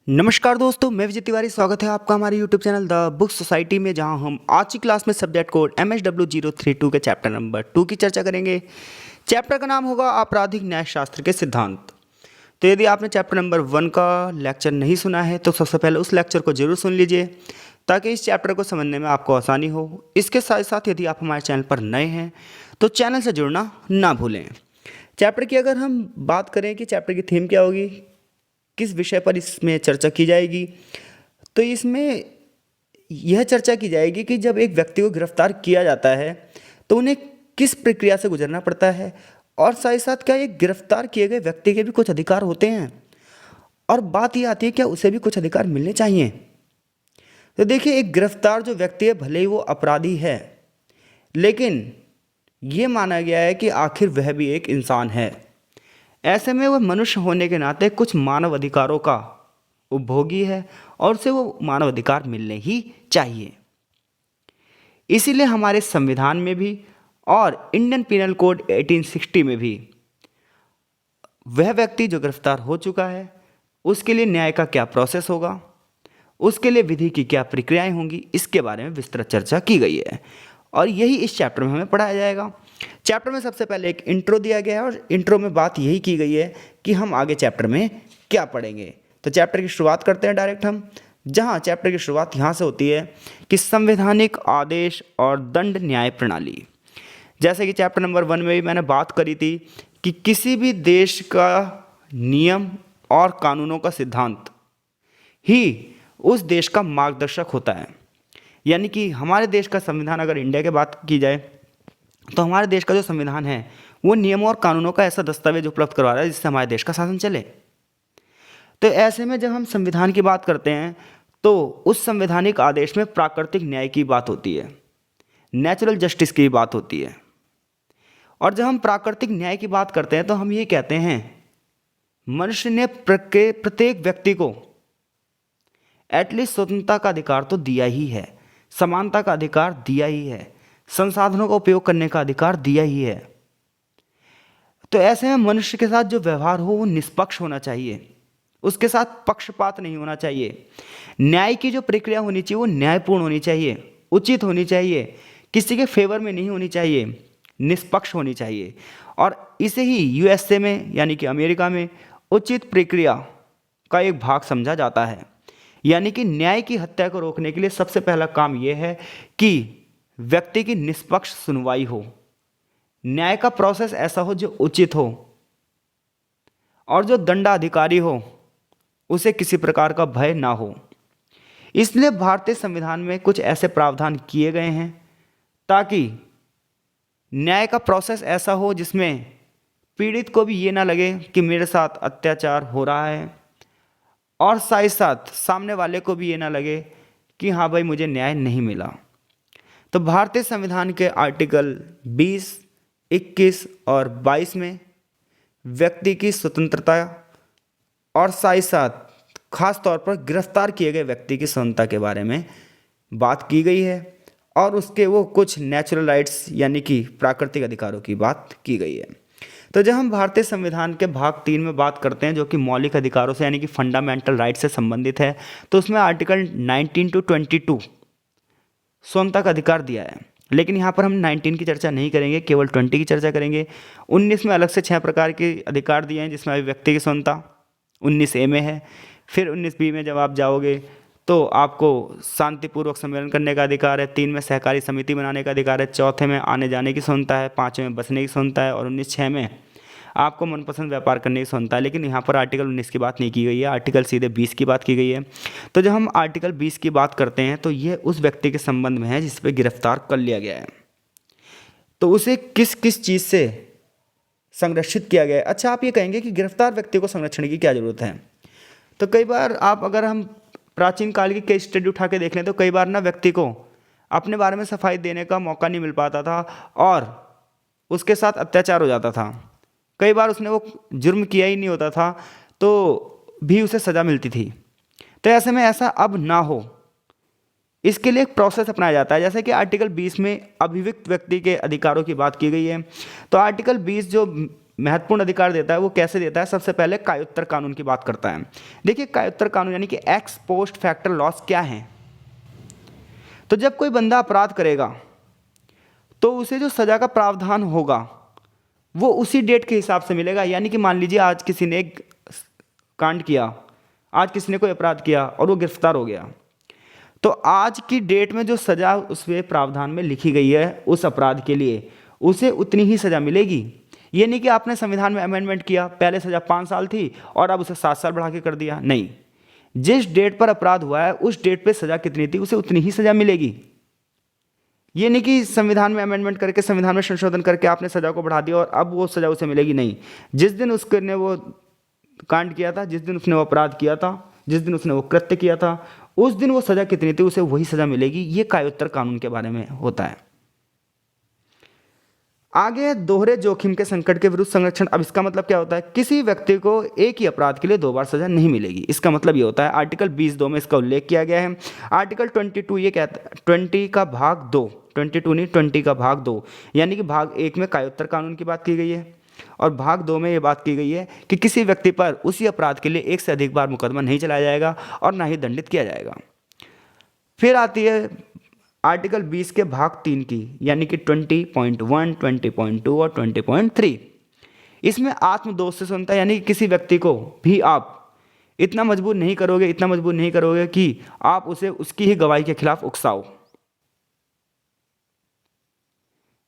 नमस्कार दोस्तों, मैं विजय तिवारी। स्वागत है आपका हमारे YouTube channel the book society में, जहां हम आज की क्लास में सब्जेक्ट कोड MHW032 के चैप्टर नंबर 2 की चर्चा करेंगे। चैप्टर का नाम होगा आपराधिक न्यायशास्त्र के सिद्धांत। तो यदि आपने चैप्टर नंबर 1 का लेक्चर नहीं सुना है तो सबसे पहले उस लेक्चर को जरूर सुन लीजिए ताकि इस चैप्टर को समझने में आपको आसानी हो। इसके साथ साथ यदि आप हमारे चैनल पर नए हैं तो चैनल से जुड़ना ना भूलें। चैप्टर की अगर हम बात करें कि चैप्टर की थीम क्या होगी, किस विषय पर इसमें चर्चा की जाएगी, तो इसमें यह चर्चा की जाएगी कि जब एक व्यक्ति को गिरफ्तार किया जाता है तो उन्हें किस प्रक्रिया से गुजरना पड़ता है, और साथ ही साथ क्या एक गिरफ्तार किए गए व्यक्ति के भी कुछ अधिकार होते हैं, और बात यह आती है क्या उसे भी कुछ अधिकार मिलने चाहिए। तो देखिए, एक गिरफ्तार जो व्यक्ति है भले ही वो अपराधी है, लेकिन ये माना गया है कि आखिर वह भी एक इंसान है। ऐसे में वह मनुष्य होने के नाते कुछ मानव अधिकारों का उपभोगी है और उसे वो मानव अधिकार मिलने ही चाहिए। इसीलिए हमारे संविधान में भी और इंडियन पिनल कोड 1860 में भी वह व्यक्ति जो गिरफ्तार हो चुका है उसके लिए न्याय का क्या प्रोसेस होगा, उसके लिए विधि की क्या प्रक्रियाएं होंगी, इसके बारे में विस्तृत चर्चा की गई है और यही इस चैप्टर में हमें पढ़ाया जाएगा। चैप्टर में सबसे पहले एक इंट्रो दिया गया है और इंट्रो में बात यही की गई है कि हम आगे चैप्टर में क्या पढ़ेंगे। तो चैप्टर की शुरुआत करते हैं डायरेक्ट हम, जहां चैप्टर की शुरुआत यहाँ से होती है कि संवैधानिक आदेश और दंड न्याय प्रणाली। जैसे कि चैप्टर नंबर 1 में भी मैंने बात करी थी कि किसी भी देश का नियम और कानूनों का सिद्धांत ही उस देश का मार्गदर्शक होता है। यानी कि हमारे देश का संविधान, अगर इंडिया की बात की जाए तो हमारे देश का जो संविधान है वो नियमों और कानूनों का ऐसा दस्तावेज उपलब्ध करवा रहा है जिससे हमारे देश का शासन चले। तो ऐसे में जब हम संविधान की बात करते हैं तो उस संवैधानिक आदेश में प्राकृतिक न्याय की बात होती है, नेचुरल जस्टिस की बात होती है। और जब हम प्राकृतिक न्याय की बात करते हैं तो हम ये कहते हैं मनुष्य ने प्रत्येक व्यक्ति को एटलीस्ट स्वतंत्रता का अधिकार तो दिया ही है, समानता का अधिकार दिया ही है, संसाधनों का उपयोग करने का अधिकार दिया ही है। तो ऐसे में मनुष्य के साथ जो व्यवहार हो वो निष्पक्ष होना चाहिए, उसके साथ पक्षपात नहीं होना चाहिए। न्याय की जो प्रक्रिया होनी चाहिए वो न्यायपूर्ण होनी चाहिए, उचित होनी चाहिए, किसी के फेवर में नहीं होनी चाहिए, निष्पक्ष होनी चाहिए। और इसे ही यूएसए में यानी कि अमेरिका में उचित प्रक्रिया का एक भाग समझा जाता है। यानी कि न्याय की हत्या को रोकने के लिए सबसे पहला काम यह है कि व्यक्ति की निष्पक्ष सुनवाई हो, न्याय का प्रोसेस ऐसा हो जो उचित हो, और जो दंडाधिकारी हो उसे किसी प्रकार का भय ना हो। इसलिए भारतीय संविधान में कुछ ऐसे प्रावधान किए गए हैं ताकि न्याय का प्रोसेस ऐसा हो जिसमें पीड़ित को भी ये ना लगे कि मेरे साथ अत्याचार हो रहा है, और साथ ही साथ सामने वाले को भी ये ना लगे कि हाँ भाई मुझे न्याय नहीं मिला। तो भारतीय संविधान के आर्टिकल 20, 21 और 22 में व्यक्ति की स्वतंत्रता और साथ ही साथ खास तौर पर गिरफ्तार किए गए व्यक्ति की स्वतंत्रता के बारे में बात की गई है, और उसके वो कुछ नेचुरल राइट्स यानी कि प्राकृतिक अधिकारों की बात की गई है। तो जब हम भारतीय संविधान के भाग 3 में बात करते हैं जो कि मौलिक अधिकारों से यानी कि फंडामेंटल राइट से संबंधित है, तो उसमें आर्टिकल 19 to 22 स्वतंत्रता का अधिकार दिया है। लेकिन यहाँ पर हम 19 की चर्चा नहीं करेंगे, केवल 20 की चर्चा करेंगे। 19 में अलग से 6 प्रकार के अधिकार दिए हैं जिसमें अभिव्यक्ति की स्वतंत्रता 19A में है। फिर 19B में जब आप जाओगे तो आपको शांतिपूर्वक सम्मेलन करने का अधिकार है। 3 में सहकारी समिति बनाने का अधिकार है। 4 में आने जाने की स्वतंत्रता है। 5 में बसने की स्वतंत्रता है। और 19(6) में आपको मनपसंद व्यापार करने की स्वतंत्रता है। लेकिन यहाँ पर आर्टिकल 19 की बात नहीं की गई है, आर्टिकल सीधे 20 की बात की गई है। तो जब हम आर्टिकल 20 की बात करते हैं तो ये उस व्यक्ति के संबंध में है जिस पर गिरफ्तार कर लिया गया है, तो उसे किस किस चीज़ से संरक्षित किया गया है। अच्छा, आप ये कहेंगे कि गिरफ्तार व्यक्ति को संरक्षण की क्या ज़रूरत है। तो कई बार अगर हम प्राचीन काल की केस स्टडी उठा के देख लें तो कई बार ना व्यक्ति को अपने बारे में सफाई देने का मौका नहीं मिल पाता था और उसके साथ अत्याचार हो जाता था। कई बार उसने वो जुर्म किया ही नहीं होता था तो भी उसे सज़ा मिलती थी। तो ऐसे में ऐसा अब ना हो, इसके लिए एक प्रोसेस अपनाया जाता है। जैसे कि आर्टिकल 20 में अभियुक्त व्यक्ति के अधिकारों की बात की गई है। तो आर्टिकल 20 जो महत्वपूर्ण अधिकार देता है वो कैसे देता है? सबसे पहले कायोत्तर कानून की बात करता है। देखिए कायोत्तर कानून यानी कि एक्स पोस्ट फैक्टर लॉस क्या है? तो जब कोई बंदा अपराध करेगा तो उसे जो सजा का प्रावधान होगा वो उसी डेट के हिसाब से मिलेगा। यानी कि मान लीजिए आज किसी ने एक कांड किया, आज किसी ने कोई अपराध किया और वो गिरफ्तार हो गया, तो आज की डेट में जो सजा उसमें प्रावधान में लिखी गई है उस अपराध के लिए उसे उतनी ही सजा मिलेगी। ये नहीं कि आपने संविधान में अमेंडमेंट किया, पहले सजा 5 साल थी और अब उसे 7 साल बढ़ा के कर दिया, नहीं। जिस डेट पर अपराध हुआ है उस डेट पे सजा कितनी थी उसे उतनी ही सजा मिलेगी। ये नहीं कि संविधान में अमेंडमेंट करके, संविधान में संशोधन करके आपने सजा को बढ़ा दिया और अब वो सजा उसे मिलेगी, नहीं। जिस दिन उसने वो कांड किया था, जिस दिन उसने वो अपराध किया था, जिस दिन उसने वो कृत्य किया था, उस दिन वो सजा कितनी थी उसे वही सजा मिलेगी। ये कायोत्तर कानून के बारे में होता है। आगे दोहरे जोखिम के संकट के विरुद्ध संरक्षण। अब इसका मतलब क्या होता है? किसी व्यक्ति को एक ही अपराध के लिए 2 बार सजा नहीं मिलेगी। इसका मतलब ये होता है, आर्टिकल 20(2) में इसका उल्लेख किया गया है। आर्टिकल 22 ये कहता है, 20 का भाग 2, 22 नहीं 20 का भाग 2, यानी कि भाग 1 में कायोत्तर कानून की बात की गई है और भाग 2 में ये बात की गई है कि किसी व्यक्ति पर उसी अपराध के लिए एक से अधिक बार मुकदमा नहीं चलाया जाएगा और ना ही दंडित किया जाएगा। फिर आती है आर्टिकल 20 के भाग 3 की, यानी कि 20.1, 20.2 और 20.3। इसमें आत्मदोष से सुनता है, यानी कि किसी व्यक्ति को भी आप इतना मजबूर नहीं करोगे कि आप उसे उसकी ही गवाही के खिलाफ उकसाओ।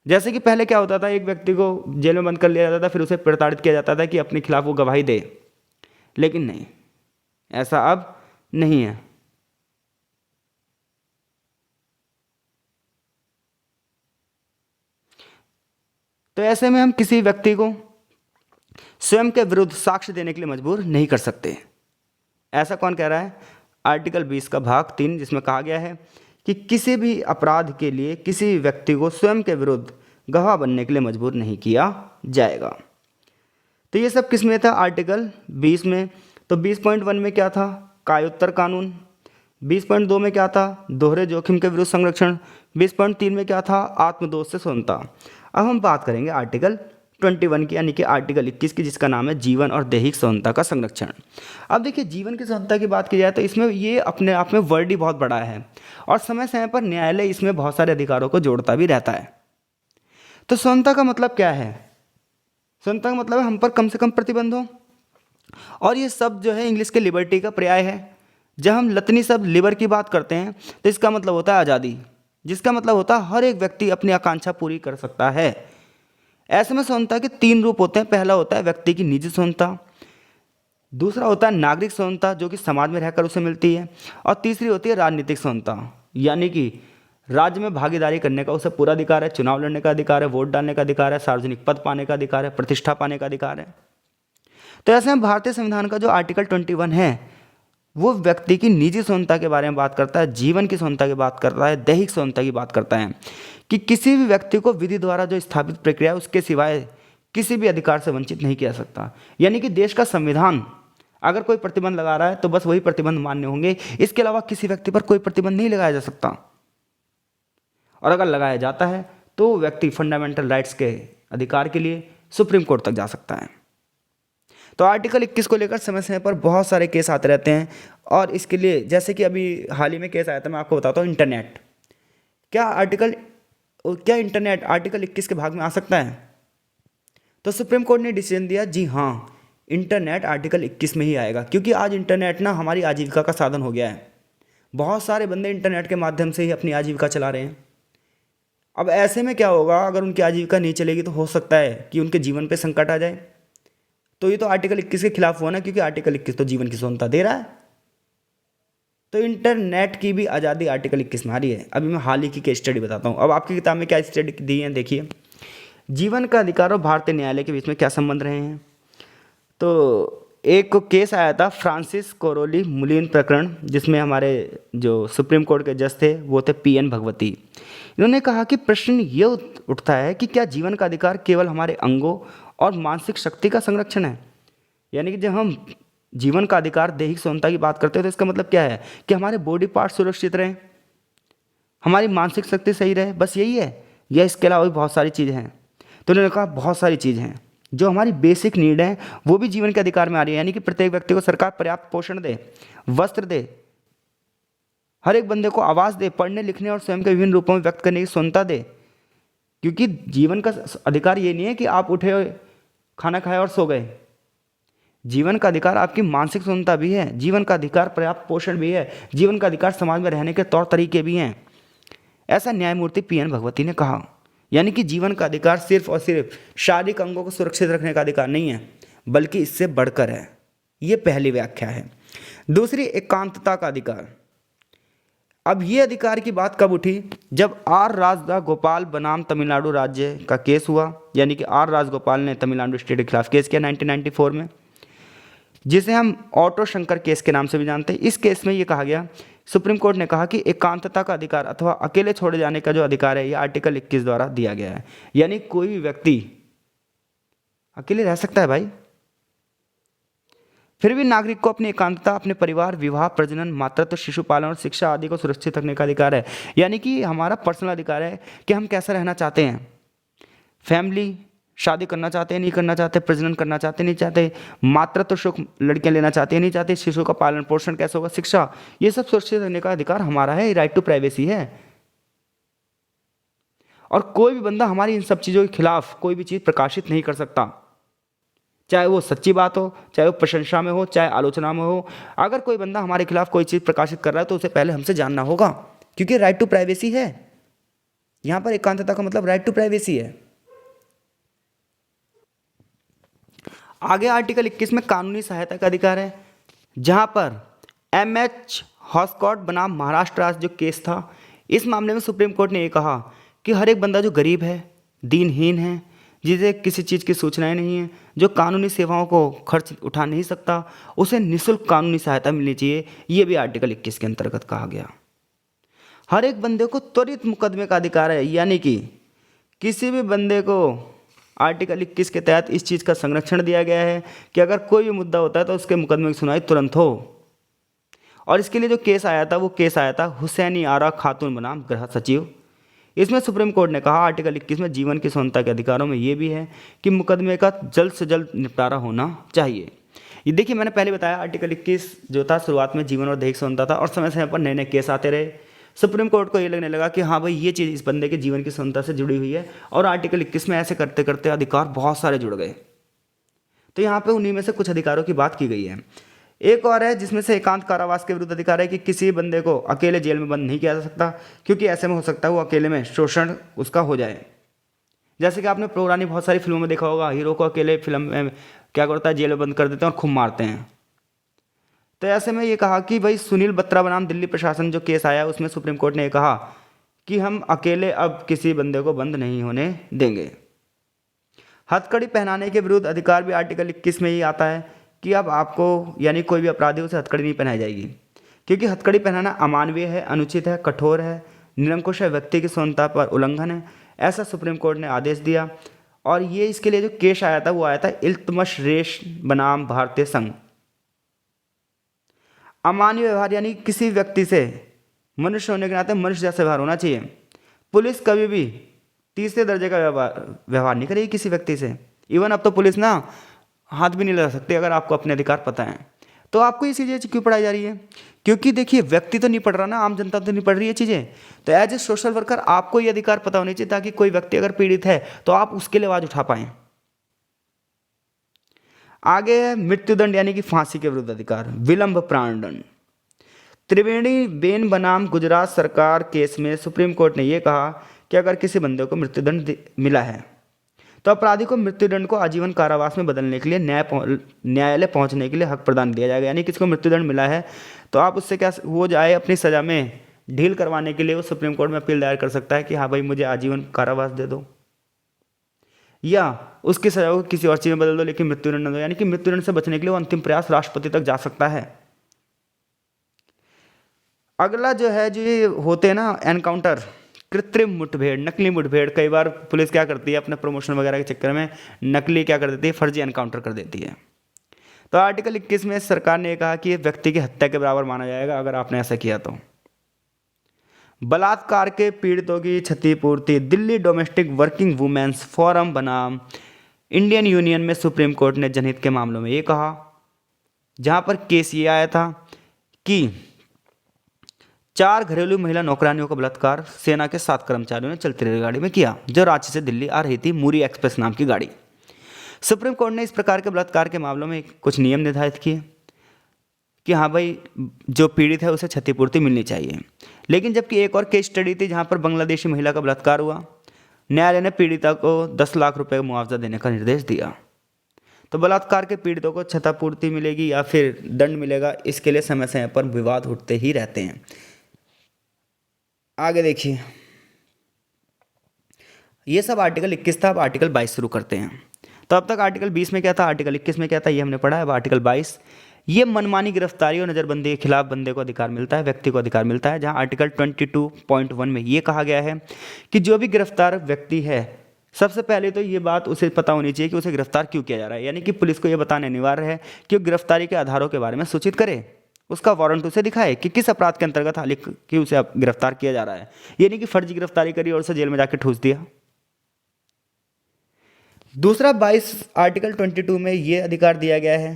जैसे कि पहले क्या होता था, एक व्यक्ति को जेल में बंद कर लिया जाता था, फिर उसे प्रताड़ित किया जाता था कि अपने खिलाफ वो गवाही दे, लेकिन नहीं, ऐसा अब नहीं है। तो ऐसे में हम किसी व्यक्ति को स्वयं के विरुद्ध साक्ष्य देने के लिए मजबूर नहीं कर सकते। ऐसा कौन कह रहा है? आर्टिकल 20 का भाग 3, जिसमें कहा गया है कि किसी भी अपराध के लिए किसी व्यक्ति को स्वयं के विरुद्ध गवाह बनने के लिए मजबूर नहीं किया जाएगा। तो ये सब किस में था? आर्टिकल 20 में। तो 20.1 में क्या था? कायोत्तर कानून। 20.2 में क्या था? दोहरे जोखिम के विरुद्ध संरक्षण। 20.3 में क्या था? आत्मदोष से स्वतंत्रता। अब हम बात करेंगे आर्टिकल 21 की, यानी कि आर्टिकल 21 की, जिसका नाम है जीवन और दैहिक स्वतंत्रता का संरक्षण। अब देखिए, जीवन की स्वतंत्रता की बात की जाए तो इसमें ये अपने आप में वर्ड ही बहुत बड़ा है और समय समय पर न्यायालय इसमें बहुत सारे अधिकारों को जोड़ता भी रहता है। तो स्वतंत्रता का मतलब क्या है? स्वतंत्रता का मतलब है हम पर कम से कम प्रतिबंध हो, और ये सब जो है इंग्लिश के लिबर्टी का पर्याय है। जब हम लतनी शब्द लिबर की बात करते हैं तो इसका मतलब होता है आज़ादी, जिसका मतलब होता है हर एक व्यक्ति अपनी आकांक्षा पूरी कर सकता है। ऐसे में स्वतंत्रता के 3 रूप होते हैं। पहला होता है व्यक्ति की निजी स्वतंत्रता, दूसरा होता है नागरिक स्वतंत्रता जो कि समाज में रहकर उसे मिलती है, और तीसरी होती है राजनीतिक स्वतंत्रता, यानी कि राज्य में भागीदारी करने का उसे पूरा अधिकार है, चुनाव लड़ने का अधिकार है, वोट डालने का अधिकार है, सार्वजनिक पद पाने का अधिकार है, प्रतिष्ठा पाने का अधिकार है। तो ऐसे में भारतीय संविधान का जो आर्टिकल 21 है वो व्यक्ति की निजी स्वतंत्रता के बारे में बात करता है, जीवन की स्वतंत्रता की बात करता है, दैहिक स्वतंत्रता की बात करता है कि किसी भी व्यक्ति को विधि द्वारा जो स्थापित प्रक्रिया है उसके सिवाय किसी भी अधिकार से वंचित नहीं किया सकता। यानी कि देश का संविधान अगर कोई प्रतिबंध लगा रहा है तो बस वही प्रतिबंध मान्य होंगे, इसके अलावा किसी व्यक्ति पर कोई प्रतिबंध नहीं लगाया जा सकता। और अगर लगाया जाता है तो व्यक्ति फंडामेंटल राइट्स के अधिकार के लिए सुप्रीम कोर्ट तक जा सकता है। तो आर्टिकल 21 को लेकर समय समय पर बहुत सारे केस आते रहते हैं, और इसके लिए जैसे कि अभी हाल ही में केस आया था, मैं आपको बताता हूँ, इंटरनेट। क्या इंटरनेट आर्टिकल 21 के भाग में आ सकता है? तो सुप्रीम कोर्ट ने डिसीजन दिया, जी हाँ, इंटरनेट आर्टिकल 21 में ही आएगा, क्योंकि आज इंटरनेट ना हमारी आजीविका का साधन हो गया है। बहुत सारे बंदे इंटरनेट के माध्यम से ही अपनी आजीविका चला रहे हैं। अब ऐसे में क्या होगा, अगर उनकी आजीविका नहीं चलेगी तो हो सकता है कि उनके जीवन पे संकट आ जाए। तो ये तो आर्टिकल 21 के खिलाफ हुआ ना, क्योंकि आर्टिकल 21 तो जीवन की स्वतंत्रता दे रहा है। तो इंटरनेट की भी आज़ादी आर्टिकल 21 में आ रही है। अभी मैं हाल ही की केस स्टडी बताता हूँ। अब आपकी किताब में क्या स्टडी दी है, देखिए। जीवन का अधिकार और भारतीय न्यायालय के बीच में क्या संबंध रहे हैं। तो एक केस आया था, फ्रांसिस कोरोली मुलिन प्रकरण, जिसमें हमारे जो सुप्रीम कोर्ट के जज थे वो थे PN भगवती। इन्होंने कहा कि प्रश्न ये उठता है कि क्या जीवन का अधिकार केवल हमारे अंगों और मानसिक शक्ति का संरक्षण है। यानी कि जब हम जीवन का अधिकार, दैहिक स्वतंत्रता की बात करते हैं तो इसका मतलब क्या है कि हमारे बॉडी पार्ट सुरक्षित रहें, हमारी मानसिक शक्ति सही रहे, बस यही है, या इसके अलावा भी बहुत सारी चीज़ें हैं। तो उन्होंने कहा बहुत सारी चीज़ें हैं। जो हमारी बेसिक नीड है वो भी जीवन के अधिकार में आ रही है। यानी कि प्रत्येक व्यक्ति को सरकार पर्याप्त पोषण दे, वस्त्र दे, हर एक बंदे को आवाज़ दे, पढ़ने लिखने और स्वयं के विभिन्न रूपों में व्यक्त करने की स्वतंत्रता दे। क्योंकि जीवन का अधिकार ये नहीं है कि आप उठे, खाना खाए और सो गए। जीवन का अधिकार आपकी मानसिक स्वतंत्रता भी है, जीवन का अधिकार पर्याप्त पोषण भी है, जीवन का अधिकार समाज में रहने के तौर तरीके भी हैं। ऐसा न्यायमूर्ति पीएन भगवती ने कहा। यानी कि जीवन का अधिकार सिर्फ और सिर्फ शारीरिक अंगों को सुरक्षित रखने का अधिकार नहीं है, बल्कि इससे बढ़कर है। ये पहली व्याख्या है। दूसरी, एकांतता का अधिकार। अब ये अधिकार की बात कब उठी? जब आर राजगोपाल बनाम तमिलनाडु राज्य का केस हुआ। यानी कि आर राजगोपाल ने तमिलनाडु स्टेट के खिलाफ केस किया 1994 में, जिसे हम ऑटो शंकर केस के नाम से भी जानते हैं। इस केस में ये कहा गया, सुप्रीम कोर्ट ने कहा कि एकांतता का अधिकार अथवा अकेले छोड़े जाने का जो अधिकार है, ये आर्टिकल 21 द्वारा दिया गया है। यानी कोई भी व्यक्ति अकेले रह सकता है भाई, फिर भी नागरिक को अपनी एकांतता, अपने परिवार, विवाह, प्रजनन, मातृत्व, शिशु पालन और शिक्षा आदि को सुरक्षित रखने का अधिकार है। यानी कि हमारा पर्सनल अधिकार है कि हम कैसा रहना चाहते हैं, फैमिली, शादी करना चाहते हैं नहीं करना चाहते, प्रजनन करना चाहते नहीं चाहते, मातृत्व सुख लड़कियां लेना चाहते हैं नहीं चाहते, शिशु का पालन पोषण कैसे होगा, शिक्षा, ये सब सुरक्षित रखने का अधिकार हमारा है। राइट टू प्राइवेसी है। और कोई भी बंदा हमारी इन सब चीज़ों के खिलाफ कोई भी चीज़ प्रकाशित नहीं कर सकता, चाहे वो सच्ची बात हो, चाहे वो प्रशंसा में हो, चाहे आलोचना में हो। अगर कोई बंदा हमारे खिलाफ कोई चीज़ प्रकाशित कर रहा है तो उसे पहले हमसे जानना होगा, क्योंकि राइट टू प्राइवेसी है। यहाँ पर एकांतता का मतलब राइट टू प्राइवेसी है। आगे आर्टिकल 21 में कानूनी सहायता का अधिकार है, जहाँ पर MH हॉस्कॉट बनाम महाराष्ट्र राज्य जो केस था, इस मामले में सुप्रीम कोर्ट ने ये कहा कि हर एक बंदा जो गरीब है, दीनहीन है, जिसे किसी चीज़ की सूचनाएं नहीं है, जो कानूनी सेवाओं को खर्च उठा नहीं सकता, उसे निःशुल्क कानूनी सहायता मिलनी चाहिए। ये भी आर्टिकल 21 के अंतर्गत कहा गया। हर एक बंदे को त्वरित मुकदमे का अधिकार है। यानी कि किसी भी बंदे को आर्टिकल 21 के तहत इस चीज़ का संरक्षण दिया गया है कि अगर कोई भी मुद्दा होता है तो उसके मुकदमे की सुनवाई तुरंत हो। और इसके लिए जो केस आया था वो केस आया था हुसैनी आरा खातून बनाम गृह सचिव। इसमें सुप्रीम कोर्ट ने कहा आर्टिकल 21 में जीवन की स्वतंत्रता के अधिकारों में ये भी है कि मुकदमे का जल्द से जल्द निपटारा होना चाहिए। ये देखिए, मैंने पहले बताया आर्टिकल 21 जो था शुरुआत में जीवन और दैहिक स्वतंत्रता था, और समय समय पर नए नए केस आते रहे। सुप्रीम कोर्ट को ये लगने लगा कि हाँ भाई, ये चीज़ इस बंदे के जीवन की स्वतंत्रता से जुड़ी हुई है, और आर्टिकल 21 में ऐसे करते करते अधिकार बहुत सारे जुड़ गए। तो यहाँ पे उन्हीं में से कुछ अधिकारों की बात की गई है। एक और है जिसमें से एकांत कारावास के विरुद्ध अधिकार है कि किसी बंदे को अकेले जेल में बंद नहीं किया जा सकता, क्योंकि ऐसे में हो सकता है वो अकेले में शोषण उसका हो जाए। जैसे कि आपने पुरानी बहुत सारी फिल्मों में देखा होगा, हीरो को अकेले फिल्म में क्या करता है, जेल में बंद कर देते हैं और खूब मारते हैं। तो ऐसे में ये कहा कि भाई सुनील बत्रा बनाम दिल्ली प्रशासन जो केस आया, उसमें सुप्रीम कोर्ट ने ये कहा कि हम अकेले अब किसी बंदे को बंद नहीं होने देंगे। हथकड़ी पहनाने के विरुद्ध अधिकार भी आर्टिकल 21 में ही आता है कि अब आपको, यानी कोई भी अपराधी, उसे हथकड़ी नहीं पहनाई जाएगी, क्योंकि हथकड़ी पहनाना अमानवीय है, अनुचित है, कठोर है, निरंकुश है, व्यक्ति की स्वतंत्रता पर उल्लंघन है। ऐसा सुप्रीम कोर्ट ने आदेश दिया। और ये इसके लिए जो केस आया था वो आया था इल्तमश रेश बनाम भारतीय संघ। अमानवीय व्यवहार यानी किसी व्यक्ति से मनुष्य होने के नाते मनुष्य जैसा व्यवहार होना चाहिए। पुलिस कभी भी तीसरे दर्जे का व्यवहार नहीं करेगी किसी व्यक्ति से। इवन अब तो पुलिस ना हाथ भी नहीं लगा सकती अगर आपको अपने अधिकार पता है। तो आपको ये चीज़ें क्यों पढ़ाई जा रही है? क्योंकि देखिए, व्यक्ति तो नहीं पढ़ रहा ना, आम जनता तो नहीं पढ़ रही है चीज़ें। तो एज ए सोशल वर्कर आपको ये अधिकार पता होनी चाहिए, ताकि कोई व्यक्ति अगर पीड़ित है तो आप उसके लिए आवाज उठा पाएं। आगे है मृत्युदंड यानी कि फांसी के विरुद्ध अधिकार, विलंब प्राणदंड। त्रिवेणी बेन बनाम गुजरात सरकार केस में सुप्रीम कोर्ट ने यह कहा कि अगर किसी बंदे को मृत्युदंड मिला है तो अपराधी को मृत्युदंड को आजीवन कारावास में बदलने के लिए न्यायालय पहुंचने के लिए हक प्रदान दिया जाएगा। यानी किसी को मृत्युदंड मिला है तो आप उससे क्या हो जाए, अपनी सज़ा में ढील करवाने के लिए वो सुप्रीम कोर्ट में अपील दायर कर सकता है कि हाँ भाई, मुझे आजीवन कारावास दे दो, या उसकी सजा को किसी और चीज़ में बदल दो, लेकिन मृत्युदंड न दो। यानी कि मृत्युदंड से बचने के लिए वो अंतिम प्रयास राष्ट्रपति तक जा सकता है। अगला जो है, जो ये होते हैं ना एनकाउंटर, कृत्रिम मुठभेड़, नकली मुठभेड़। कई बार पुलिस क्या करती है, अपने प्रमोशन वगैरह के चक्कर में नकली क्या कर देती है, फर्जी एनकाउंटर कर देती है। तो आर्टिकल 21 में सरकार ने कहा कि ये व्यक्ति की हत्या के बराबर माना जाएगा अगर आपने ऐसा किया तो। बलात्कार के पीड़ितों की क्षतिपूर्ति, Delhi domestic working women's forum बनाम इंडियन यूनियन में सुप्रीम कोर्ट ने जनहित के मामलों में ये कहा, जहां पर केस ये आया था कि 4 घरेलू महिला नौकरानियों का बलात्कार सेना के 7 कर्मचारियों ने चलती रेलगाड़ी में किया, जो रांची से दिल्ली आ रही थी, मुरी एक्सप्रेस नाम की गाड़ी। सुप्रीम कोर्ट ने इस प्रकार के बलात्कार के मामलों में कुछ नियम निर्धारित किए कि हाँ भाई, जो पीड़ित है उसे क्षतिपूर्ति मिलनी चाहिए। लेकिन जबकि एक और केस स्टडी थी जहाँ पर बांग्लादेशी महिला का बलात्कार हुआ, न्यायालय ने पीड़िता को 10 लाख रुपए का मुआवजा देने का निर्देश दिया। तो बलात्कार के पीड़ितों को क्षतिपूर्ति मिलेगी या फिर दंड मिलेगा, इसके लिए समय समय पर विवाद उठते ही रहते हैं। आगे देखिए, ये सब आर्टिकल 21 था। अब आर्टिकल 22 शुरू करते हैं। तो अब तक आर्टिकल 20 में क्या था, आर्टिकल 21 में क्या था, ये हमने पढ़ा है। अब आर्टिकल 22, ये मनमानी गिरफ्तारी और नज़रबंदी के खिलाफ बंदे को अधिकार मिलता है, व्यक्ति को अधिकार मिलता है। जहां आर्टिकल 22.1 में ये कहा गया है कि जो भी गिरफ्तार व्यक्ति है, सबसे पहले तो ये बात उसे पता होनी चाहिए कि उसे गिरफ्तार क्यों किया जा रहा है, यानी कि पुलिस को यह बताना अनिवार्य है कि वो गिरफ्तारी के आधारों के बारे में सूचित करे, उसका वारंट उसे दिखाए कि किस अपराध के अंतर्गत हाल कि उसे गिरफ्तार किया जा रहा है, यानी कि फर्जी गिरफ्तारी करी और उसे जेल में जाकर ठूस दिया। दूसरा 22 आर्टिकल 22 में ये अधिकार दिया गया है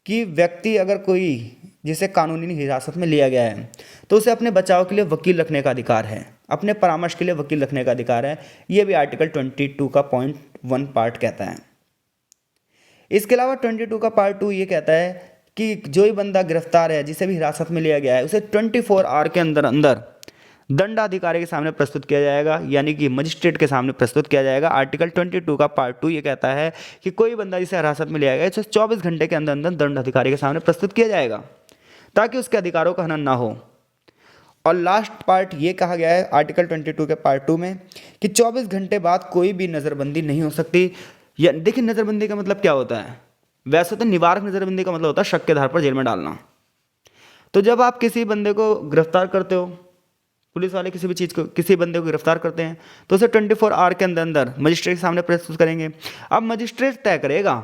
कि व्यक्ति अगर कोई जिसे कानूनी हिरासत में लिया गया है तो उसे अपने बचाव के लिए वकील रखने का अधिकार है, अपने परामर्श के लिए वकील रखने का अधिकार है। ये भी आर्टिकल 22 का पॉइंट 1 पार्ट कहता है। इसके अलावा 22 का पार्ट 2 ये कहता है कि जो ही बंदा गिरफ्तार है, जिसे भी हिरासत में लिया गया है, उसे 24 आवर के अंदर अंदर दंडाधिकारी के सामने प्रस्तुत किया जाएगा, यानी कि मजिस्ट्रेट के सामने प्रस्तुत किया जाएगा। आर्टिकल 22 का पार्ट 2 ये कहता है कि कोई बंदा जिसे हिरासत में लिया गया है उसे 24 घंटे के अंदर अंदर दंडाधिकारी के सामने प्रस्तुत किया जाएगा, ताकि उसके अधिकारों का हनन ना हो। और लास्ट पार्ट ये कहा गया है आर्टिकल 22 के पार्ट 2 में कि 24 घंटे बाद कोई भी नज़रबंदी नहीं हो सकती। या देखिए, नज़रबंदी का मतलब क्या होता है? वैसे तो निवारक नज़रबंदी का मतलब होता है शक के आधार पर जेल में डालना। तो जब आप किसी बंदे को गिरफ्तार करते हो, पुलिस वाले किसी भी चीज़ को, किसी बंदे को गिरफ्तार करते हैं, तो उसे 24 आवर के अंदर अंदर मजिस्ट्रेट के सामने प्रस्तुत करेंगे। अब मजिस्ट्रेट तय करेगा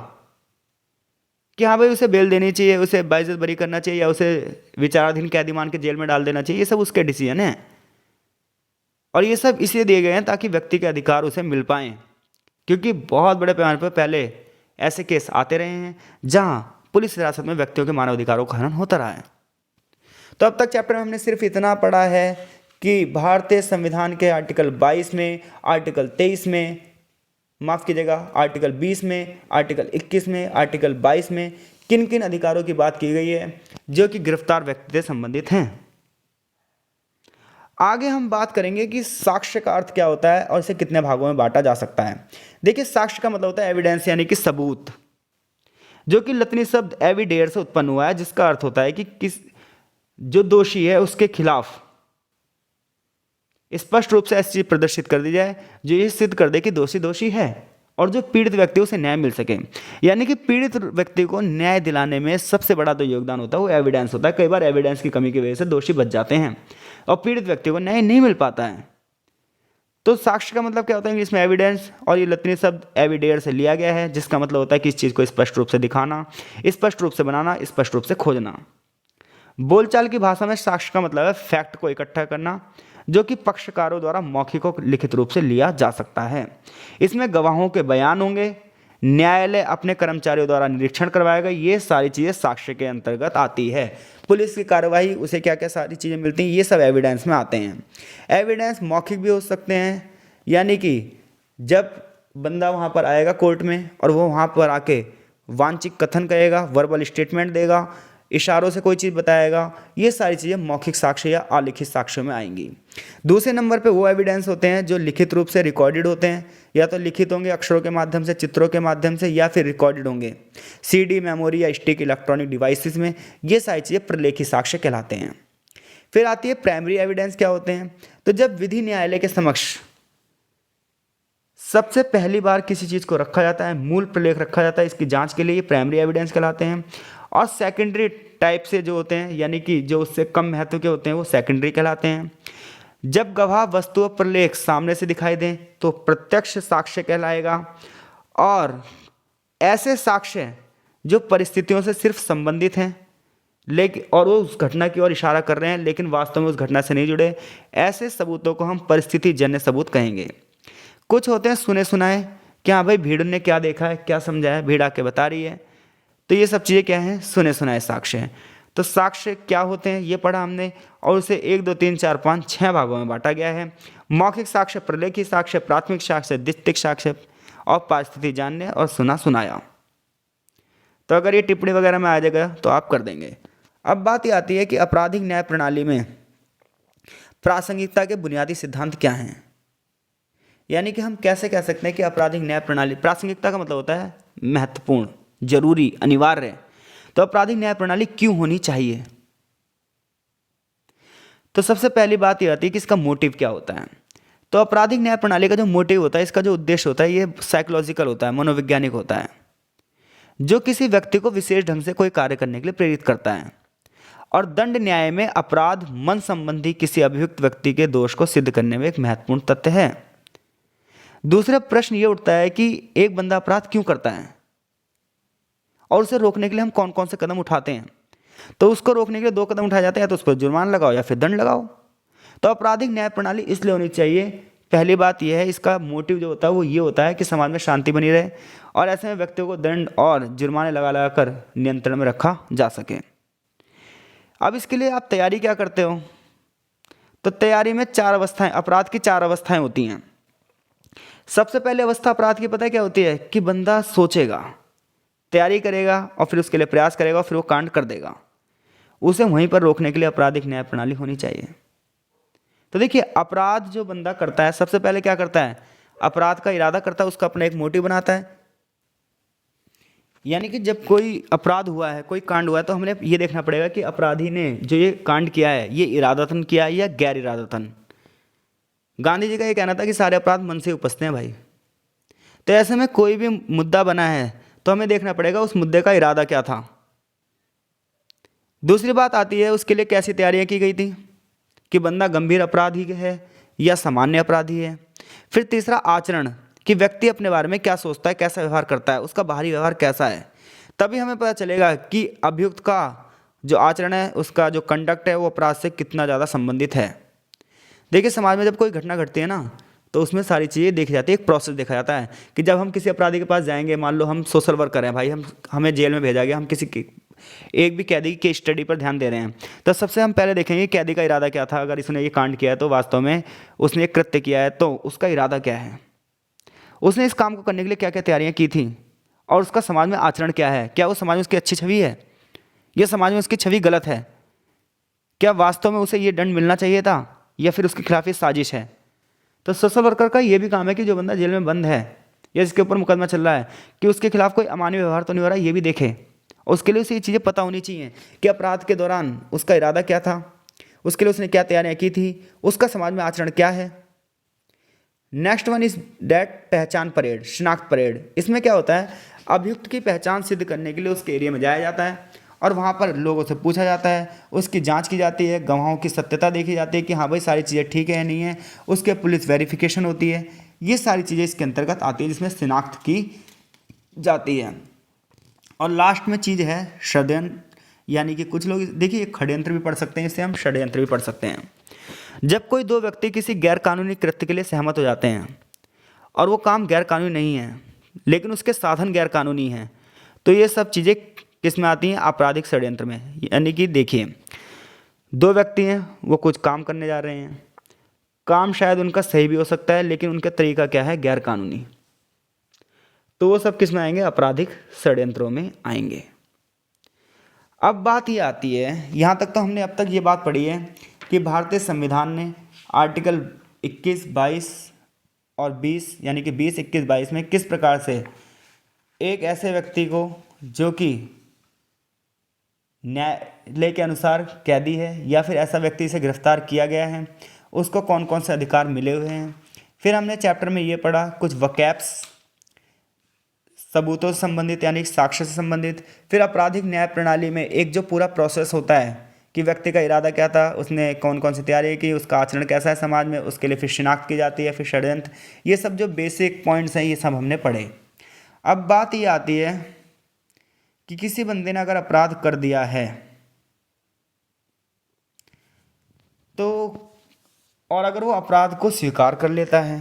कि हाँ भाई, उसे बेल देनी चाहिए, उसे बाइज्जत बरी करना चाहिए, या उसे विचाराधीन कैदी मान के जेल में डाल देना चाहिए। ये सब उसके डिसीजन है, और ये सब इसलिए दिए गए हैं ताकि व्यक्ति के अधिकार उसे मिल पाएँ, क्योंकि बहुत बड़े पैमाने पर पहले ऐसे केस आते रहे हैं जहां पुलिस हिरासत में व्यक्तियों के मानवाधिकारों का हनन होता रहा है। तो अब तक चैप्टर में हमने सिर्फ इतना पढ़ा है कि भारतीय संविधान के आर्टिकल 22 में, आर्टिकल 23 में, माफ़ कीजिएगा, आर्टिकल 20 में, आर्टिकल 21 में, आर्टिकल 22 में किन किन अधिकारों की बात की गई है जो कि गिरफ्तार व्यक्ति से संबंधित हैं। आगे हम बात करेंगे कि साक्ष्य का अर्थ क्या होता है और इसे कितने भागों में बांटा जा सकता है। देखिए, साक्ष्य का मतलब होता है एविडेंस, यानी कि सबूत, जो कि लतीनी शब्द एविडेयर से उत्पन्न हुआ है, जिसका अर्थ होता है कि किस जो दोषी है उसके खिलाफ स्पष्ट रूप से ऐसी चीज प्रदर्शित कर दी जाए जो ये सिद्ध कर दे कि दोषी दोषी है और जो पीड़ित व्यक्ति उसे न्याय मिल सके। यानी कि पीड़ित व्यक्ति को न्याय दिलाने में सबसे बड़ा जो योगदान होता है वो एविडेंस होता है। कई बार एविडेंस की कमी की वजह से दोषी बच जाते हैं और पीड़ित व्यक्ति को न्याय नहीं मिल पाता है। तो साक्ष्य का मतलब क्या होता है इंग्लिश में? एविडेंस, और ये लतीनी शब्द एविडेयर से लिया गया है, जिसका मतलब होता है कि इस चीज़ को स्पष्ट रूप से दिखाना, स्पष्ट रूप से बनाना, स्पष्ट रूप से खोजना। बोलचाल की भाषा में साक्ष्य का मतलब है फैक्ट को इकट्ठा करना, जो कि पक्षकारों द्वारा मौखिक और लिखित रूप से लिया जा सकता है। इसमें गवाहों के बयान होंगे, न्यायालय अपने कर्मचारियों द्वारा निरीक्षण करवाएगा। ये सारी चीज़ें साक्ष्य के अंतर्गत आती है। पुलिस की कार्रवाई, उसे क्या क्या सारी चीज़ें मिलती हैं, ये सब एविडेंस में आते हैं। एविडेंस मौखिक भी हो सकते हैं, यानी कि जब बंदा वहाँ पर आएगा कोर्ट में और वो वहाँ पर आके वांछित कथन कहेगा, वर्बल स्टेटमेंट देगा, इशारों से कोई चीज़ बताएगा, ये सारी चीज़ें मौखिक साक्ष्य या अलिखित साक्ष्य में आएंगी। दूसरे नंबर पे वो एविडेंस होते हैं जो लिखित रूप से रिकॉर्डेड होते हैं, या तो लिखित होंगे अक्षरों के माध्यम से, चित्रों के माध्यम से, या फिर रिकॉर्डेड होंगे सीडी, मेमोरी या स्टिक इलेक्ट्रॉनिक डिवाइसेस में। ये सारी चीज़ें प्रलेखित साक्ष्य कहलाते हैं। फिर आती है प्राइमरी एविडेंस। क्या होते हैं? तो जब विधि न्यायालय के समक्ष सबसे पहली बार किसी चीज़ को रखा जाता है, मूल प्रलेख रखा जाता है, इसकी जांच के लिए ये प्राइमरी एविडेंस कहलाते हैं। और सेकेंडरी टाइप से जो होते हैं, यानी कि जो उससे कम महत्व के होते हैं, वो सेकेंडरी कहलाते हैं। जब गवाह वस्तु और प्रलेख सामने से दिखाई दें तो प्रत्यक्ष साक्ष्य कहलाएगा। और ऐसे साक्ष्य जो परिस्थितियों से सिर्फ संबंधित हैं, लेकिन और वो उस घटना की ओर इशारा कर रहे हैं, लेकिन वास्तव में उस घटना से नहीं जुड़े, ऐसे सबूतों को हम परिस्थिति जन्य सबूत कहेंगे। कुछ होते हैं सुने सुनाए, कि हाँ भाई भीड़ ने क्या देखा है, क्या समझा है, भीड़ आके बता रही है। तो ये सब चीज़ें क्या हैं, सुने सुनाए साक्ष्य हैं। तो साक्ष्य क्या होते हैं ये पढ़ा हमने, और उसे 1 2 3 4 5 6 भागों में बांटा गया है। मौखिक साक्ष्य, प्रलेखित साक्ष्य, प्राथमिक साक्ष्य, द्वितीयक साक्ष्य और परिस्थिति जानने और सुना सुनाया। तो अगर ये टिप्पणी वगैरह में आ जाएगा तो आप कर देंगे। अब बात ये आती है कि आपराधिक न्याय प्रणाली में प्रासंगिकता के बुनियादी सिद्धांत क्या हैं, यानी कि हम कैसे कह सकते हैं कि आपराधिक न्याय प्रणाली, प्रासंगिकता का मतलब होता है महत्वपूर्ण, जरूरी, अनिवार्य। तो आपराधिक न्याय प्रणाली क्यों होनी चाहिए? तो सबसे पहली बात यह आती है कि इसका मोटिव क्या होता है। तो आपराधिक न्याय प्रणाली का जो मोटिव होता है, इसका जो उद्देश्य होता है, ये साइकोलॉजिकल होता है, मनोवैज्ञानिक होता है, जो किसी व्यक्ति को विशेष ढंग से कोई कार्य करने के लिए प्रेरित करता है। और दंड न्याय में अपराध मन संबंधी किसी अभियुक्त व्यक्ति के दोष को सिद्ध करने में एक महत्वपूर्ण तथ्य है। दूसरा प्रश्न ये उठता है कि एक बंदा अपराध क्यों करता है और उसे रोकने के लिए हम कौन कौन से कदम उठाते हैं। तो उसको रोकने के लिए 2 कदम उठाए जाते हैं, तो उस पर जुर्माना लगाओ या फिर दंड लगाओ। तो आपराधिक न्याय प्रणाली इसलिए होनी चाहिए, पहली बात यह है, इसका मोटिव जो होता है वो ये होता है कि समाज में शांति बनी रहे और ऐसे में व्यक्तियों को दंड और जुर्माने लगा लगा कर नियंत्रण में रखा जा सके। अब इसके लिए आप तैयारी क्या करते हो? तो तैयारी में 4 अवस्थाएं, अपराध की 4 अवस्थाएं होती हैं। सबसे पहले अवस्था अपराध की पता है क्या होती है, कि बंदा सोचेगा, तैयारी करेगा और फिर उसके लिए प्रयास करेगा और फिर वो कांड कर देगा। उसे वहीं पर रोकने के लिए आपराधिक न्याय प्रणाली होनी चाहिए। तो देखिए, अपराध जो बंदा करता है सबसे पहले क्या करता है, अपराध का इरादा करता है, उसका अपना एक मोटिव बनाता है। यानी कि जब कोई अपराध हुआ है, कोई कांड हुआ है, तो हमने ये देखना पड़ेगा कि अपराधी ने जो ये कांड किया है ये इरादतन किया है या गैर इरादतन। गांधी जी का ये कहना था कि सारे अपराध मन से उपजते हैं भाई। तो ऐसे में कोई भी मुद्दा बना है तो हमें देखना पड़ेगा उस मुद्दे का इरादा क्या था। दूसरी बात आती है उसके लिए कैसी तैयारियां की गई थी, कि बंदा गंभीर अपराधी है या सामान्य अपराधी है। फिर तीसरा आचरण, कि व्यक्ति अपने बारे में क्या सोचता है, कैसा व्यवहार करता है, उसका बाहरी व्यवहार कैसा है। तभी हमें पता चलेगा कि अभियुक्त का जो आचरण है, उसका जो कंडक्ट है वो अपराध से कितना ज़्यादा संबंधित है। देखिए, समाज में जब कोई घटना घटती है ना, तो उसमें सारी चीज़ें देखी जाती है, एक प्रोसेस देखा जाता है कि जब हम किसी अपराधी के पास जाएंगे, मान लो हम सोशल वर्कर हैं भाई, हमें जेल में भेजा गया, हम किसी की एक भी कैदी की स्टडी पर ध्यान दे रहे हैं, तो सबसे हम पहले देखेंगे कैदी का इरादा क्या था। अगर इसने ये कांड किया है तो वास्तव में उसने एक कृत्य किया है, तो उसका इरादा क्या है, उसने इस काम को करने के लिए क्या क्या तैयारियां की थी, और उसका समाज में आचरण क्या है, क्या वो समाज में उसकी अच्छी छवि है या समाज में उसकी छवि गलत है, क्या वास्तव में उसे ये दंड मिलना चाहिए था या फिर उसके खिलाफ ये साजिश है। तो सोशल वर्कर का ये भी काम है कि जो बंदा जेल में बंद है या जिसके ऊपर मुकदमा चल रहा है, कि उसके खिलाफ कोई अमानवीय व्यवहार तो नहीं हो रहा है, ये भी देखे। और उसके लिए उसे ये चीज़ें पता होनी चाहिए कि अपराध के दौरान उसका इरादा क्या था, उसके लिए उसने क्या तैयारियां की थी, उसका समाज में आचरण क्या है। नेक्स्ट वन इज डेट पहचान परेड, शिनाख्त परेड। इसमें क्या होता है, अभियुक्त की पहचान सिद्ध करने के लिए उसके एरिया में जाया जाता है और वहाँ पर लोगों से पूछा जाता है, उसकी जांच की जाती है, गवाहों की सत्यता देखी जाती है कि हाँ भाई सारी चीज़ें ठीक है या नहीं है, उसके पुलिस वेरिफिकेशन होती है। ये सारी चीज़ें इसके अंतर्गत आती है जिसमें शिनाख्त की जाती है। और लास्ट में चीज़ है षड्यंत्र, यानी कि कुछ लोग देखिए षड्यंत्र भी पढ़ सकते हैं, इससे हम षड्यंत्र भी पढ़ सकते हैं। जब कोई 2 व्यक्ति किसी गैर कानूनी कृत्य के लिए सहमत हो जाते हैं और वो काम गैर कानूनी नहीं है लेकिन उसके साधन गैर कानूनी हैं, तो ये सब चीज़ें किस में आती हैं, आपराधिक षड्यंत्र में। यानी कि देखिए, 2 व्यक्ति हैं, वो कुछ काम करने जा रहे हैं, काम शायद उनका सही भी हो सकता है लेकिन उनका तरीका क्या है, गैर कानूनी, तो वो सब किस में आएंगे, आपराधिक षड्यंत्रों में आएंगे। अब बात ये आती है, यहाँ तक तो हमने अब तक ये बात पढ़ी है कि भारतीय संविधान ने आर्टिकल 21, 22 और 20 यानी कि 20, 21, 22 में किस प्रकार से एक ऐसे व्यक्ति को जो कि न्यायालय के अनुसार कैदी है या फिर ऐसा व्यक्ति इसे गिरफ्तार किया गया है, उसको कौन कौन से अधिकार मिले हुए हैं। फिर हमने चैप्टर में ये पढ़ा कुछ वकैप्स, सबूतों से संबंधित यानी साक्ष्य से संबंधित। फिर आपराधिक न्याय प्रणाली में एक जो पूरा प्रोसेस होता है कि व्यक्ति का इरादा क्या था, उसने कौन कौन सी तैयारी की, उसका आचरण कैसा है समाज में, उसके लिए फिर शिनाख्त की जाती है, फिर षड्यंत्र, ये सब जो बेसिक पॉइंट्स हैं ये सब हमने पढ़े। अब बात ये आती है कि किसी बंदे ने अगर अपराध कर दिया है तो, और अगर वो अपराध को स्वीकार कर लेता है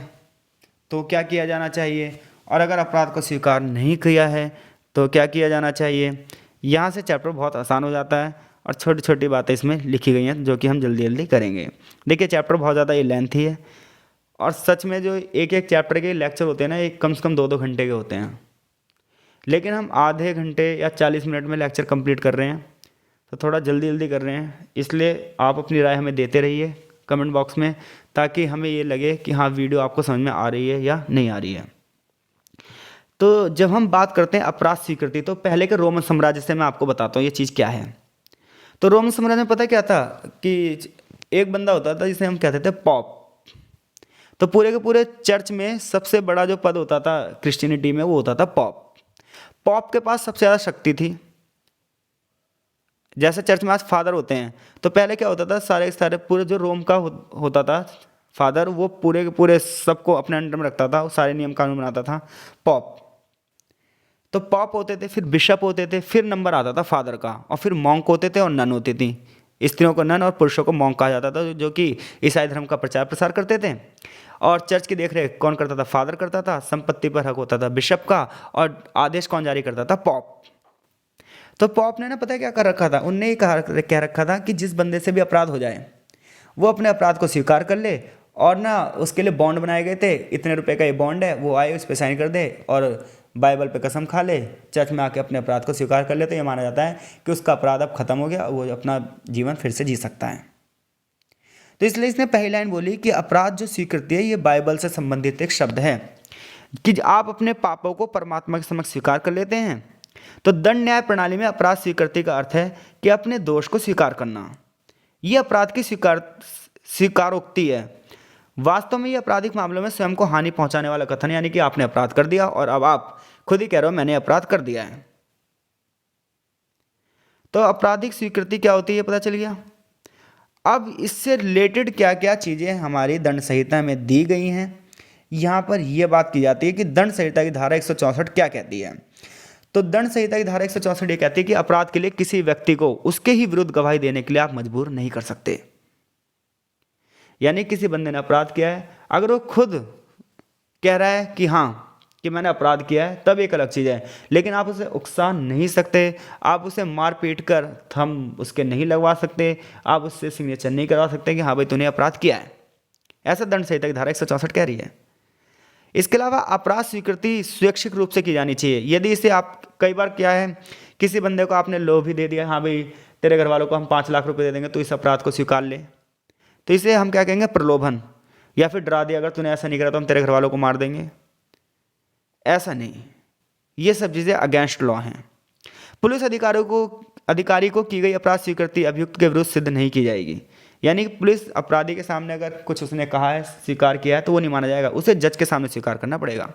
तो क्या किया जाना चाहिए, और अगर अपराध को स्वीकार नहीं किया है तो क्या किया जाना चाहिए। यहाँ से चैप्टर बहुत आसान हो जाता है और छोटी छोटी बातें इसमें लिखी गई हैं जो कि हम जल्दी जल्दी करेंगे। देखिए चैप्टर बहुत ज़्यादा ये लेंथी है और सच में जो एक एक चैप्टर के लेक्चर होते हैं ना, एक कम से कम 2-2 घंटे के होते हैं, लेकिन हम आधे घंटे या 40 मिनट में लेक्चर कंप्लीट कर रहे हैं। तो थोड़ा जल्दी जल्दी कर रहे हैं, इसलिए आप अपनी राय हमें देते रहिए कमेंट बॉक्स में, ताकि हमें ये लगे कि हाँ वीडियो आपको समझ में आ रही है या नहीं आ रही है। तो जब हम बात करते हैं अपराध स्वीकृति, तो पहले के रोमन साम्राज्य से मैं आपको बताता हूँ ये चीज़ क्या है। तो रोमन साम्राज्य में पता क्या था कि एक बंदा होता था जिसे हम कहते थे पॉप। तो पूरे के पूरे चर्च में सबसे बड़ा जो पद होता था क्रिश्चियनिटी में, वो होता था पॉप। पॉप के पास सबसे ज़्यादा शक्ति थी। जैसे चर्च में आज फादर होते हैं, तो पहले क्या होता था, सारे सारे पूरे जो रोम का होता था फादर, वो पूरे के पूरे सबको अपने अंडर में रखता था, वो सारे नियम कानून बनाता था पॉप। तो पॉप होते थे, फिर बिशप होते थे, फिर नंबर आता था फादर का, और फिर मॉन्क होते थे और नन होती थी। स्त्रियों को नन और पुरुषों को मॉन्क कहा जाता था, जो कि ईसाई धर्म का प्रचार प्रसार करते थे। और चर्च की देखरेख कौन करता था, फादर करता था। संपत्ति पर हक होता था बिशप का, और आदेश कौन जारी करता था, पॉप। तो पॉप ने ना पता है क्या कर रखा था, उनने ही कह रखा था कि जिस बंदे से भी अपराध हो जाए वो अपने अपराध को स्वीकार कर ले, और ना उसके लिए बॉन्ड बनाए गए थे, इतने रुपए का ये बॉन्ड है, वो आए उस पर साइन कर दे और बाइबल पे कसम खा ले, चर्च में आके अपने अपराध को स्वीकार कर ले, तो ये माना जाता है कि उसका अपराध अब खत्म हो गया, वो अपना जीवन फिर से जी सकता है। तो इसलिए इसने पहली लाइन बोली कि अपराध जो स्वीकृति है ये बाइबल से संबंधित एक शब्द है, कि आप अपने पापों को परमात्मा के समक्ष स्वीकार कर लेते हैं। तो दंड न्याय प्रणाली में अपराध स्वीकृति का अर्थ है कि अपने दोष को स्वीकार करना। यह अपराध की स्वीकारोक्ति है। वास्तव में ये आपराधिक मामलों में स्वयं को हानि पहुंचाने वाला कथन, यानी कि आपने अपराध कर दिया और अब आप खुद ही कह रहे हो मैंने अपराध कर दिया है। तो आपराधिक स्वीकृति क्या होती है ये पता चल गया। अब इससे रिलेटेड क्या क्या चीज़ें हमारी दंड संहिता में दी गई हैं, यहाँ पर यह बात की जाती है कि दंड संहिता की धारा 164 क्या कहती है। तो दंड संहिता की धारा 164 ये कहती है कि अपराध के लिए किसी व्यक्ति को उसके ही विरुद्ध गवाही देने के लिए आप मजबूर नहीं कर सकते। यानी किसी बंदे ने अपराध किया है, अगर वो खुद कह रहा है कि हाँ कि मैंने अपराध किया है, तब एक अलग चीज़ है, लेकिन आप उसे उकसा नहीं सकते, आप उसे मार पीट कर थंब उसके नहीं लगवा सकते, आप उससे सिग्नेचर नहीं करवा सकते कि हाँ भाई तूने अपराध किया है। ऐसा दंड संहिता की धारा 164 कह रही है। इसके अलावा अपराध स्वीकृति स्वैच्छिक रूप से की जानी चाहिए। यदि इसे आप कई बार क्या है, किसी बंदे को आपने लोभ ही दे दिया, हाँ भाई तेरे घर वालों को हम 5 लाख रुपए दे देंगे तो इस अपराध को स्वीकार ले, तो इसे हम क्या कहेंगे, प्रलोभन। या फिर डरा दिया, अगर तूने ऐसा नहीं करा तो हम तेरे घर वालों को मार देंगे। ऐसा नहीं, ये सब चीज़ें अगेंस्ट लॉ हैं। पुलिस अधिकारी को की गई अपराध स्वीकृति अभियुक्त के विरुद्ध सिद्ध नहीं की जाएगी। यानी कि पुलिस अपराधी के सामने अगर कुछ उसने कहा है, स्वीकार किया है, तो वो नहीं माना जाएगा, उसे जज के सामने स्वीकार करना पड़ेगा।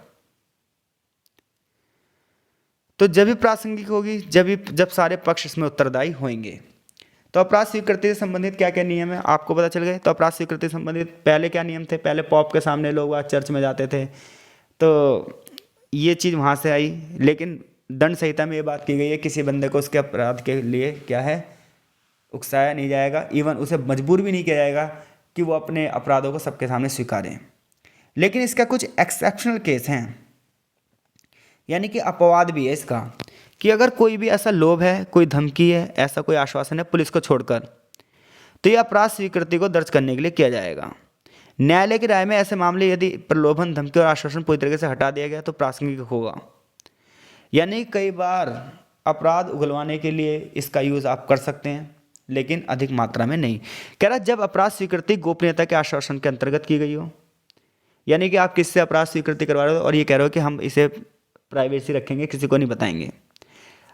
तो जब भी प्रासंगिक होगी, जब सारे पक्ष इसमें उत्तरदायी होंगे। तो अपराध स्वीकृति से संबंधित क्या क्या नियम है आपको पता चल गए। तो अपराध स्वीकृति से संबंधित पहले क्या नियम थे, पहले पॉप के सामने लोग चर्च में जाते थे, तो ये चीज़ वहाँ से आई। लेकिन दंड संहिता में ये बात की गई है किसी बंदे को उसके अपराध के लिए क्या है, उकसाया नहीं जाएगा, इवन उसे मजबूर भी नहीं किया जाएगा कि वो अपने अपराधों को सबके सामने स्वीकारें। लेकिन इसका कुछ एक्सेप्शनल केस हैं, यानी कि अपवाद भी है इसका, कि अगर कोई भी ऐसा लोभ है, कोई धमकी है, ऐसा कोई आश्वासन है पुलिस को छोड़कर, तो यह अपराध स्वीकृति को दर्ज करने के लिए किया जाएगा। न्यायालय की राय में ऐसे मामले यदि प्रलोभन, धमकी और आश्वासन पूरी तरीके से हटा दिया गया तो प्रासंगिक होगा। यानी कई बार अपराध उगलवाने के लिए इसका यूज़ आप कर सकते हैं, लेकिन अधिक मात्रा में नहीं। कह रहा जब अपराध स्वीकृति गोपनीयता के आश्वासन के अंतर्गत की गई हो, यानी कि आप किससे अपराध स्वीकृति करवा रहे हो और ये कह रहे हो कि हम इसे प्राइवेसी रखेंगे, किसी को नहीं बताएंगे।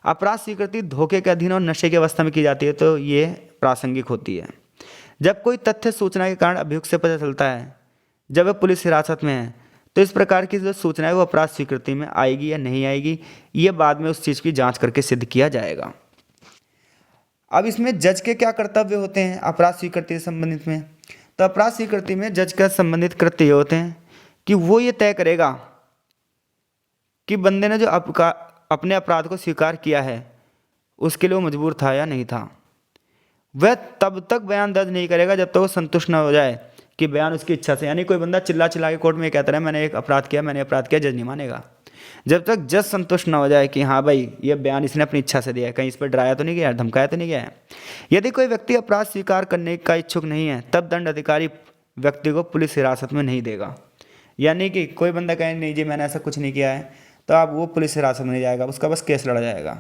अपराध स्वीकृति धोखे के अधीन और नशे की अवस्था में की जाती है, तो ये प्रासंगिक होती है। जब कोई तथ्य सूचना के कारण अभियुक्त से पता चलता है, जब वह पुलिस हिरासत में है, तो इस प्रकार की जो सूचना है वो अपराध स्वीकृति में आएगी या नहीं आएगी, ये बाद में उस चीज़ की जांच करके सिद्ध किया जाएगा। अब इसमें जज के क्या कर्तव्य होते हैं अपराध स्वीकृति से संबंधित में। तो अपराध स्वीकृति में जज का संबंधित कृत्य ये होते हैं कि वो ये तय करेगा कि बंदे ने जो अपने अपराध को स्वीकार किया है उसके लिए वो मजबूर था या नहीं था। वह तब तक बयान दर्ज नहीं करेगा जब तक वो संतुष्ट न हो जाए कि बयान उसकी इच्छा से, यानी कोई बंदा चिल्ला चिल्ला के कोर्ट में कहता है मैंने एक अपराध किया, मैंने अपराध किया, जज नहीं मानेगा। जब तक जज संतुष्ट न हो जाए कि हाँ भाई ये बयान इसने अपनी इच्छा से दिया है, कहीं इस पर डराया तो नहीं गया, धमकाया तो नहीं गया है। यदि कोई व्यक्ति अपराध स्वीकार करने का इच्छुक नहीं है तब दंड अधिकारी व्यक्ति को पुलिस हिरासत में नहीं देगा। यानी कि कोई बंदा कहे नहीं जी मैंने ऐसा कुछ नहीं किया है, तो आप वो पुलिस हिरासत में नहीं जाएगा, उसका बस केस लड़ा जाएगा।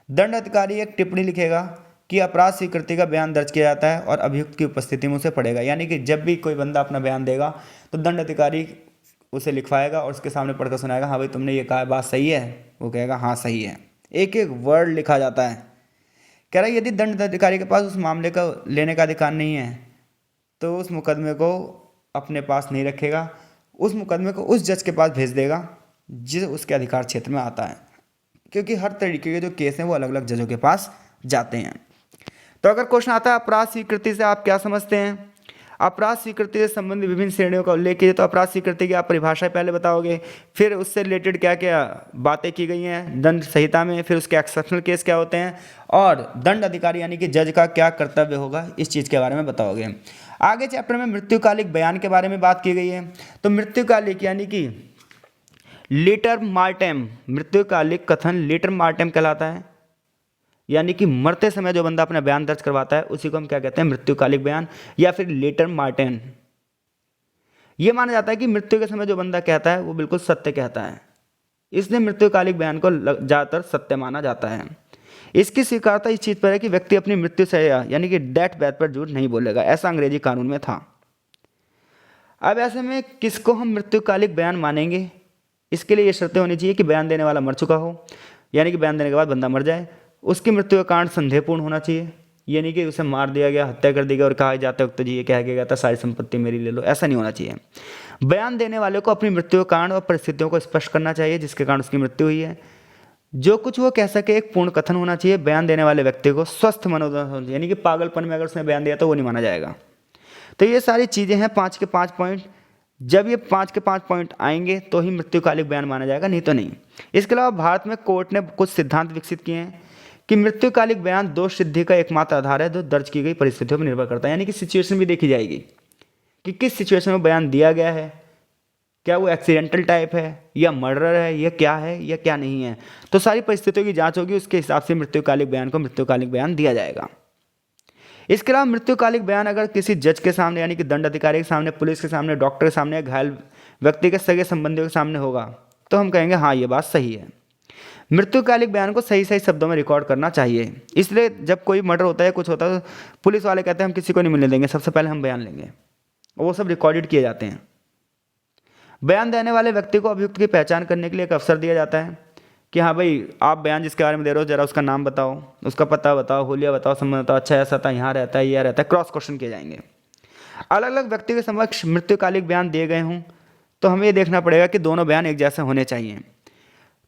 दंड अधिकारी एक टिप्पणी लिखेगा कि अपराध स्वीकृति का बयान दर्ज किया जाता है और अभियुक्त की उपस्थिति में उसे पढ़ेगा। यानी कि जब भी कोई बंदा अपना बयान देगा तो दंड अधिकारी उसे लिखवाएगा और उसके सामने पढ़कर सुनाएगा, हाँ भाई तुमने ये कहा बात सही है, वो कहेगा हाँ सही है। एक एक वर्ड लिखा जाता है। कह रहा है यदि दंड अधिकारी के पास उस मामले का लेने का अधिकार नहीं है तो उस मुकदमे को अपने पास नहीं रखेगा, उस मुकदमे को उस जज के पास भेज देगा जिस उसके अधिकार क्षेत्र में आता है, क्योंकि हर तरीके के जो केस हैं वो अलग अलग जजों के पास जाते हैं। तो अगर क्वेश्चन आता है अपराध स्वीकृति से आप क्या समझते हैं, अपराध स्वीकृति से संबंधित विभिन्न श्रेणियों का उल्लेख कीजिए। तो अपराध स्वीकृति की आप परिभाषा पहले बताओगे, फिर उससे रिलेटेड क्या क्या बातें की गई हैं दंड संहिता में, फिर उसके एक्सेप्शनल केस क्या होते हैं, और दंड अधिकारी यानी कि जज का क्या कर्तव्य होगा, इस चीज़ के बारे में बताओगे। आगे चैप्टर में मृत्युकालिक बयान के बारे में बात की गई है। तो मृत्युकालिक यानी कि लेटर मार्टेम, मृत्युकालिक कथन लेटर मार्टेम कहलाता है। यानी कि मरते समय जो बंदा अपना बयान दर्ज करवाता है उसी को हम क्या कहते हैं, मृत्युकालिक बयान या फिर लेटर मार्टेम। यह माना जाता है कि मृत्यु के समय जो बंदा कहता है वो बिल्कुल सत्य कहता है, इसलिए मृत्युकालिक बयान को ज़्यादातर सत्य माना जाता है। इसकी स्वीकारता इस चीज़ पर है कि व्यक्ति अपनी मृत्यु से यानी कि डेथ बेड पर झूठ नहीं बोलेगा, ऐसा अंग्रेजी कानून में था। अब ऐसे में किसको हम मृत्युकालिक बयान मानेंगे, इसके लिए ये शर्तें होनी चाहिए कि बयान देने वाला मर चुका हो, यानी कि बयान देने के बाद बंदा मर जाए, उसकी मृत्यु का कारण संदेहपूर्ण होना चाहिए, यानी कि उसे मार दिया गया, हत्या कर दी गई और कहा जाते वक्त जी ये कहा गया था सारी संपत्ति मेरी ले लो, ऐसा नहीं होना चाहिए। बयान देने वाले को अपनी मृत्यु का कारण और परिस्थितियों को स्पष्ट करना चाहिए जिसके कारण उसकी मृत्यु हुई है। जो कुछ वो कह सके एक पूर्ण कथन होना चाहिए। बयान देने वाले व्यक्ति को स्वस्थ मनोदशा होना चाहिए, यानी कि पागलपन में अगर उसने बयान दिया तो वो नहीं माना जाएगा। तो ये सारी चीज़ें हैं 5 के 5 पॉइंट। जब ये 5 के 5 पॉइंट आएंगे तो ही मृत्युकालिक बयान माना जाएगा, नहीं तो नहीं। इसके अलावा भारत में कोर्ट ने कुछ सिद्धांत विकसित किए हैं कि मृत्युकालिक बयान दोष सिद्धि का एकमात्र आधार है जो दर्ज की गई परिस्थितियों पर निर्भर करता है। यानी कि सिचुएशन भी देखी जाएगी कि किस सिचुएशन में बयान दिया गया है, क्या वो एक्सीडेंटल टाइप है या मर्डर है या क्या है या क्या नहीं है। तो सारी परिस्थितियों की जांच होगी, उसके हिसाब से मृत्युकालिक बयान को मृत्युकालिक बयान दिया जाएगा। इसके अलावा मृत्युकालिक बयान अगर किसी जज के सामने यानी कि दंड अधिकारी के सामने, पुलिस के सामने, डॉक्टर के सामने, घायल व्यक्ति के सगे संबंधियों के सामने होगा तो हम कहेंगे हाँ ये बात सही है। मृत्युकालिक बयान को सही सही शब्दों में रिकॉर्ड करना चाहिए। इसलिए जब कोई मर्डर होता है कुछ होता है तो पुलिस वाले कहते हैं हम किसी को नहीं मिलने देंगे, सबसे पहले हम बयान लेंगे, और वो सब रिकॉर्डेड किए जाते हैं। बयान देने वाले व्यक्ति को अभियुक्त की पहचान करने के लिए एक अवसर दिया जाता है कि हाँ भाई आप बयान जिसके बारे में दे रहे हो जरा उसका नाम बताओ, उसका पता बताओ, हुलिया बताओ, संबंध बताओ, अच्छा ऐसा था, यहाँ रहता है, यह रहता है, क्रॉस क्वेश्चन किए जाएंगे। अलग अलग व्यक्ति के समक्ष मृत्युकालिक बयान दिए गए हों तो हमें ये देखना पड़ेगा कि दोनों बयान एक जैसे होने चाहिए।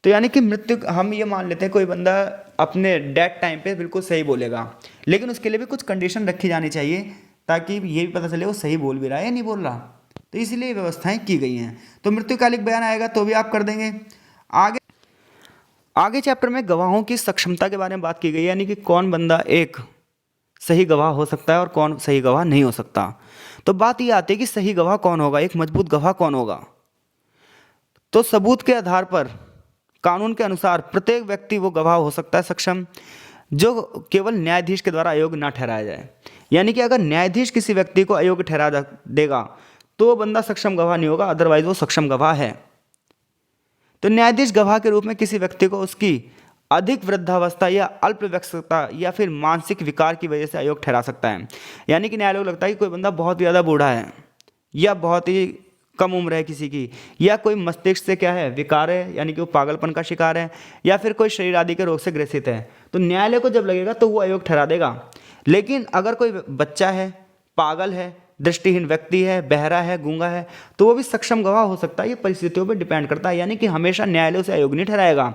तो यानी कि मृत्यु हम ये मान लेते हैं कोई बंदा अपने डेथ टाइम पे बिल्कुल सही बोलेगा, लेकिन उसके लिए भी कुछ कंडीशन रखी जानी चाहिए ताकि ये भी पता चले वो सही बोल भी रहा है या नहीं बोल रहा। तो इसलिए व्यवस्थाएं की गई हैं। तो मृत्युकालिक बयान आएगा तो भी आप कर देंगे। आगे चैप्टर में गवाहों की सक्षमता के बारे में बात की गई है, यानी कि कौन बंदा एक सही गवाह हो सकता है और कौन सही गवाह नहीं हो सकता। तो बात ये आती है कि सही गवाह कौन होगा, एक मजबूत गवाह कौन होगा। तो सबूत के आधार पर कानून के अनुसार प्रत्येक व्यक्ति वो गवाह हो सकता है सक्षम जो केवल न्यायाधीश के द्वारा अयोग्य ना ठहराया जाए। यानी कि अगर न्यायाधीश किसी व्यक्ति को अयोग्य ठहरा देगा तो वो बंदा सक्षम गवाह नहीं होगा, अदरवाइज वो सक्षम गवाह है। तो न्यायाधीश गवाह के रूप में किसी व्यक्ति को उसकी अधिक वृद्धावस्था या अल्प वयस्कता या फिर मानसिक विकार की वजह से अयोग्य ठहरा सकता है। यानी कि न्यायालय को लगता है कि कोई बंदा बहुत ज़्यादा बूढ़ा है या बहुत ही कम उम्र है किसी की, या कोई मस्तिष्क से क्या है विकार है, यानी कि वो पागलपन का शिकार है, या फिर कोई शरीर आदि के रोग से ग्रसित है, तो न्यायालय को जब लगेगा तो वो अयोग्य ठहरा देगा। लेकिन अगर कोई बच्चा है, पागल है, दृष्टिहीन व्यक्ति है, बहरा है, गूंगा है, तो वो भी सक्षम गवाह हो सकता है। ये परिस्थितियों पर डिपेंड करता है, यानी कि हमेशा न्यायालय उसे अयोग्य नहीं ठहराएगा।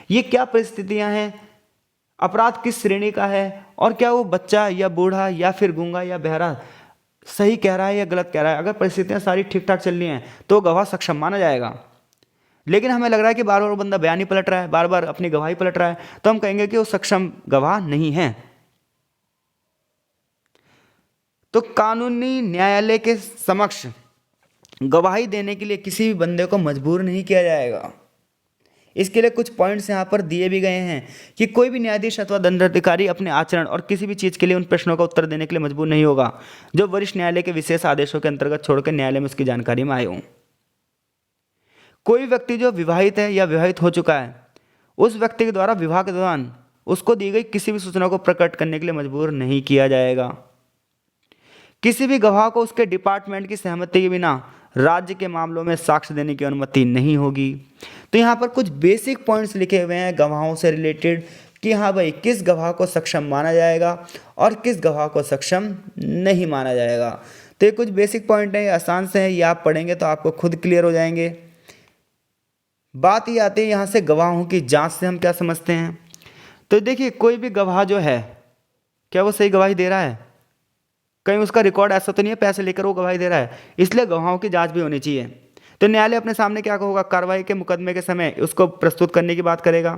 ये क्या परिस्थितियां हैं, अपराध किस श्रेणी का है, और क्या वो बच्चा या बूढ़ा या फिर गूंगा या बहरा सही कह रहा है या गलत कह रहा है। अगर परिस्थितियां सारी ठीक ठाक चल रही हैं तो गवाह सक्षम माना जाएगा। लेकिन हमें लग रहा है कि बार बार वो बंदा बयान ही पलट रहा है, बार बार अपनी गवाही पलट रहा है, तो हम कहेंगे कि वो सक्षम गवाह नहीं है। तो कानूनी न्यायालय के समक्ष गवाही देने के लिए किसी भी बंदे को मजबूर नहीं किया जाएगा। इसके लिए कुछ पॉइंट्स यहाँ पर दिए भी गए हैं कि कोई भी न्यायाधीश अथवा दंडाधिकारी अपने आचरण और किसी भी चीज़ के लिए उन प्रश्नों का उत्तर देने के लिए मजबूर नहीं होगा जो वरिष्ठ न्यायालय के विशेष आदेशों के अंतर्गत छोड़कर न्यायालय में उसकी जानकारी में आए हों। कोई व्यक्ति जो विवाहित है या विवाहित हो चुका है उस व्यक्ति के द्वारा विवाह के दौरान उसको दी गई किसी भी सूचना को प्रकट करने के लिए मजबूर नहीं किया जाएगा। किसी भी गवाह को उसके डिपार्टमेंट की सहमति के बिना राज्य के मामलों में साक्ष्य देने की अनुमति नहीं होगी। तो यहाँ पर कुछ बेसिक पॉइंट्स लिखे हुए हैं गवाहों से रिलेटेड कि हाँ भाई किस गवाह को सक्षम माना जाएगा और किस गवाह को सक्षम नहीं माना जाएगा। तो ये कुछ बेसिक पॉइंट हैं, ये आसान से हैं, ये आप पढ़ेंगे तो आपको खुद क्लियर हो जाएंगे। बात ये आती है यहाँ से गवाहों की जांच से हम क्या समझते हैं। तो देखिए कोई भी गवाह जो है क्या वो सही गवाही दे रहा है, कहीं उसका रिकॉर्ड ऐसा तो नहीं है पैसे लेकर वो गवाही दे रहा है, इसलिए गवाहों की जांच भी होनी चाहिए। तो न्यायालय अपने सामने क्या होगा, कार्रवाई के मुकदमे के समय उसको प्रस्तुत करने की बात करेगा,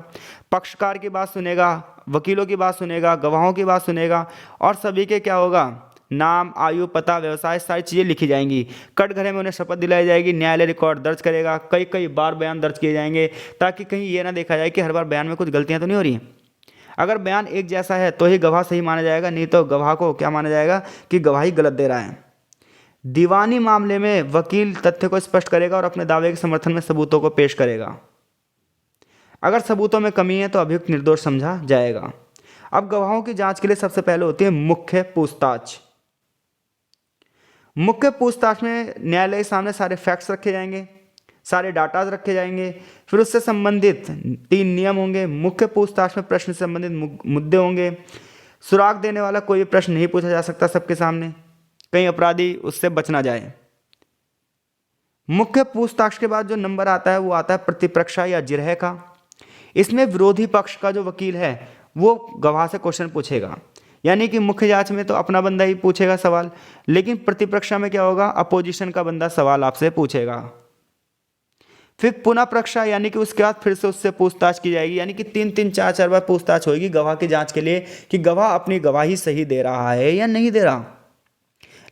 पक्षकार की बात सुनेगा, वकीलों की बात सुनेगा, गवाहों की बात सुनेगा और सभी के क्या होगा नाम, आयु, पता, व्यवसाय सारी चीज़ें लिखी जाएंगी। कटघरे में उन्हें शपथ दिलाई जाएगी, न्यायालय रिकॉर्ड दर्ज करेगा, कई कई बार बयान दर्ज किए जाएंगे ताकि कहीं ये ना देखा जाए कि हर बार बयान में कुछ गलतियाँ तो नहीं हो रही हैं। अगर बयान एक जैसा है तो ही गवाह सही माना जाएगा, नहीं तो गवाह को क्या माना जाएगा कि गवाही गलत दे रहा है। दीवानी मामले में वकील तथ्य को स्पष्ट करेगा और अपने दावे के समर्थन में सबूतों को पेश करेगा। अगर सबूतों में कमी है तो अभियुक्त निर्दोष समझा जाएगा। अब गवाहों की जांच के लिए सबसे पहले होती है मुख्य पूछताछ। मुख्य पूछताछ में न्यायालय के सामने सारे फैक्ट्स रखे जाएंगे, सारे डाटाज रखे जाएंगे, फिर उससे संबंधित 3 नियम होंगे। मुख्य पूछताछ में प्रश्न से संबंधित मुद्दे होंगे। सुराग देने वाला कोई प्रश्न नहीं पूछा जा सकता सबके सामने, कहीं अपराधी उससे बच ना जाए। मुख्य पूछताछ के बाद जो नंबर आता है वो आता है प्रतिपक्षा या जिरह का। इसमें विरोधी पक्ष का जो वकील है वो गवाह से क्वेश्चन पूछेगा, यानी कि मुख्य जांच में तो अपना बंदा ही पूछेगा सवाल, लेकिन प्रतिपक्षा में क्या होगा अपोजिशन का बंदा सवाल आपसे पूछेगा। फिर पुनः परीक्षा यानी कि उसके बाद फिर से उससे पूछताछ की जाएगी, यानी कि 3-3 4-4 बार पूछताछ होगी गवाह की जांच के लिए कि गवाह अपनी गवाही सही दे रहा है या नहीं दे रहा।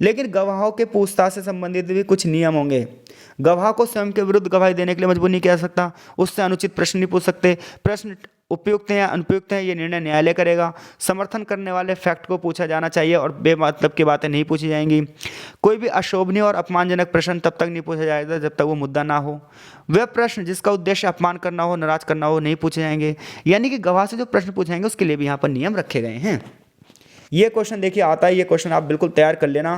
लेकिन गवाहों के पूछताछ से संबंधित भी कुछ नियम होंगे। गवाह को स्वयं के विरुद्ध गवाही देने के लिए मजबूर नहीं किया जा सकता, उससे अनुचित प्रश्न नहीं पूछ सकते, प्रश्न उपयुक्त हैं या अनुपयुक्त हैं ये निर्णय न्यायालय करेगा। समर्थन करने वाले फैक्ट को पूछा जाना चाहिए और बेमतलब की बातें नहीं पूछी जाएंगी। कोई भी अशोभनीय और अपमानजनक प्रश्न तब तक नहीं पूछा जाएगा जब तक वो मुद्दा ना हो। वह प्रश्न जिसका उद्देश्य अपमान करना हो, नाराज करना हो, नहीं पूछे जाएंगे। यानी कि गवाह से जो प्रश्न पूछेंगे उसके लिए भी यहाँ पर नियम रखे गए हैं। ये क्वेश्चन देखिए आता है, ये क्वेश्चन आप बिल्कुल तैयार कर लेना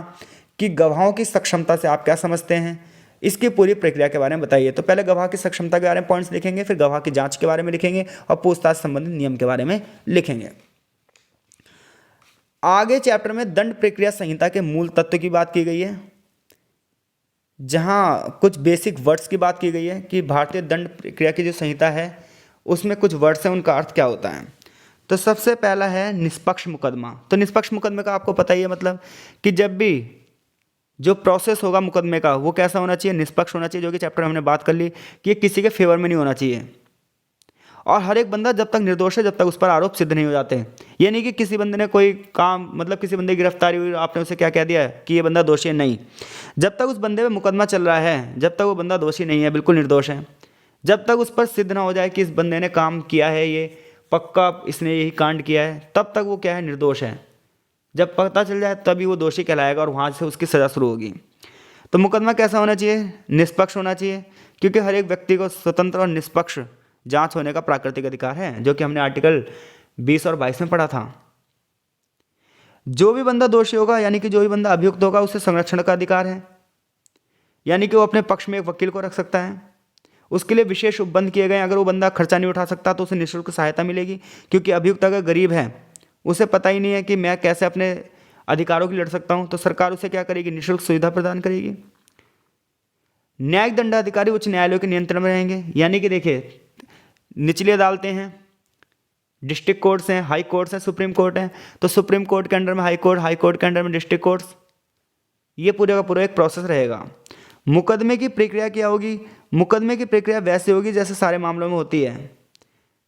कि गवाहों की सक्षमता से आप क्या समझते हैं, इसकी पूरी प्रक्रिया के बारे में बताइए। तो पहले गवाह की सक्षमता के बारे में पॉइंट्स लिखेंगे, फिर गवाह की जांच के बारे में लिखेंगे और पूछताछ संबंधित नियम के बारे में लिखेंगे। आगे चैप्टर में दंड प्रक्रिया संहिता के मूल तत्व की बात की गई है, जहां कुछ बेसिक वर्ड्स की बात की गई है कि भारतीय दंड प्रक्रिया की जो संहिता है उसमें कुछ वर्ड्स हैं, उनका अर्थ क्या होता है। तो सबसे पहला है निष्पक्ष मुकदमा। तो निष्पक्ष मुकदमे का आपको पता ही है, मतलब कि जब भी जो प्रोसेस होगा मुकदमे का वो कैसा होना चाहिए, निष्पक्ष होना चाहिए, जो कि चैप्टर में हमने बात कर ली कि ये किसी के फेवर में नहीं होना चाहिए। और हर एक बंदा जब तक निर्दोष है जब तक उस पर आरोप सिद्ध नहीं हो जाते। ये नहीं कि किसी बंदे ने कोई काम, मतलब किसी बंदे की गिरफ्तारी हुई आपने उसे क्या कह दिया है कि ये बंदा दोषी है, नहीं। जब तक उस बंदे पे मुकदमा चल रहा है, जब तक वो बंदा दोषी नहीं है, बिल्कुल निर्दोष है, जब तक उस पर सिद्ध ना हो जाए कि इस बंदे ने काम किया है, ये पक्का इसने यही कांड किया है, तब तक वो क्या है, निर्दोष है। जब पता चल जाए तभी वो दोषी कहलाएगा और वहाँ से उसकी सज़ा शुरू होगी। तो मुकदमा कैसा होना चाहिए, निष्पक्ष होना चाहिए, क्योंकि हर एक व्यक्ति को स्वतंत्र और निष्पक्ष जांच होने का प्राकृतिक अधिकार है, जो कि हमने आर्टिकल 20 और 22 में पढ़ा था। जो भी बंदा दोषी होगा, यानी कि जो भी बंदा अभियुक्त होगा, उसे संरक्षण का अधिकार है, यानी कि वो अपने पक्ष में एक वकील को रख सकता है। उसके लिए विशेष उपबंध किए गए, अगर वो बंदा खर्चा नहीं उठा सकता तो उसे निःशुल्क सहायता मिलेगी, क्योंकि अभियुक्त अगर गरीब है, उसे पता ही नहीं है कि मैं कैसे अपने अधिकारों की लड़ सकता हूं, तो सरकार उसे क्या करेगी, निःशुल्क सुविधा प्रदान करेगी। न्यायिक दंडाधिकारी उच्च न्यायालयों के नियंत्रण में रहेंगे, यानी कि देखिए निचली अदालतें हैं, डिस्ट्रिक्ट कोर्ट्स हैं, हाई कोर्ट्स हैं, सुप्रीम कोर्ट है, तो सुप्रीम कोर्ट के अंडर में हाई कोर्ट के अंडर में डिस्ट्रिक्ट कोर्ट्स, ये पूरे का पूरा एक प्रोसेस रहेगा। मुकदमे की प्रक्रिया क्या होगी, मुकदमे की प्रक्रिया वैसे होगी जैसे सारे मामलों में होती है।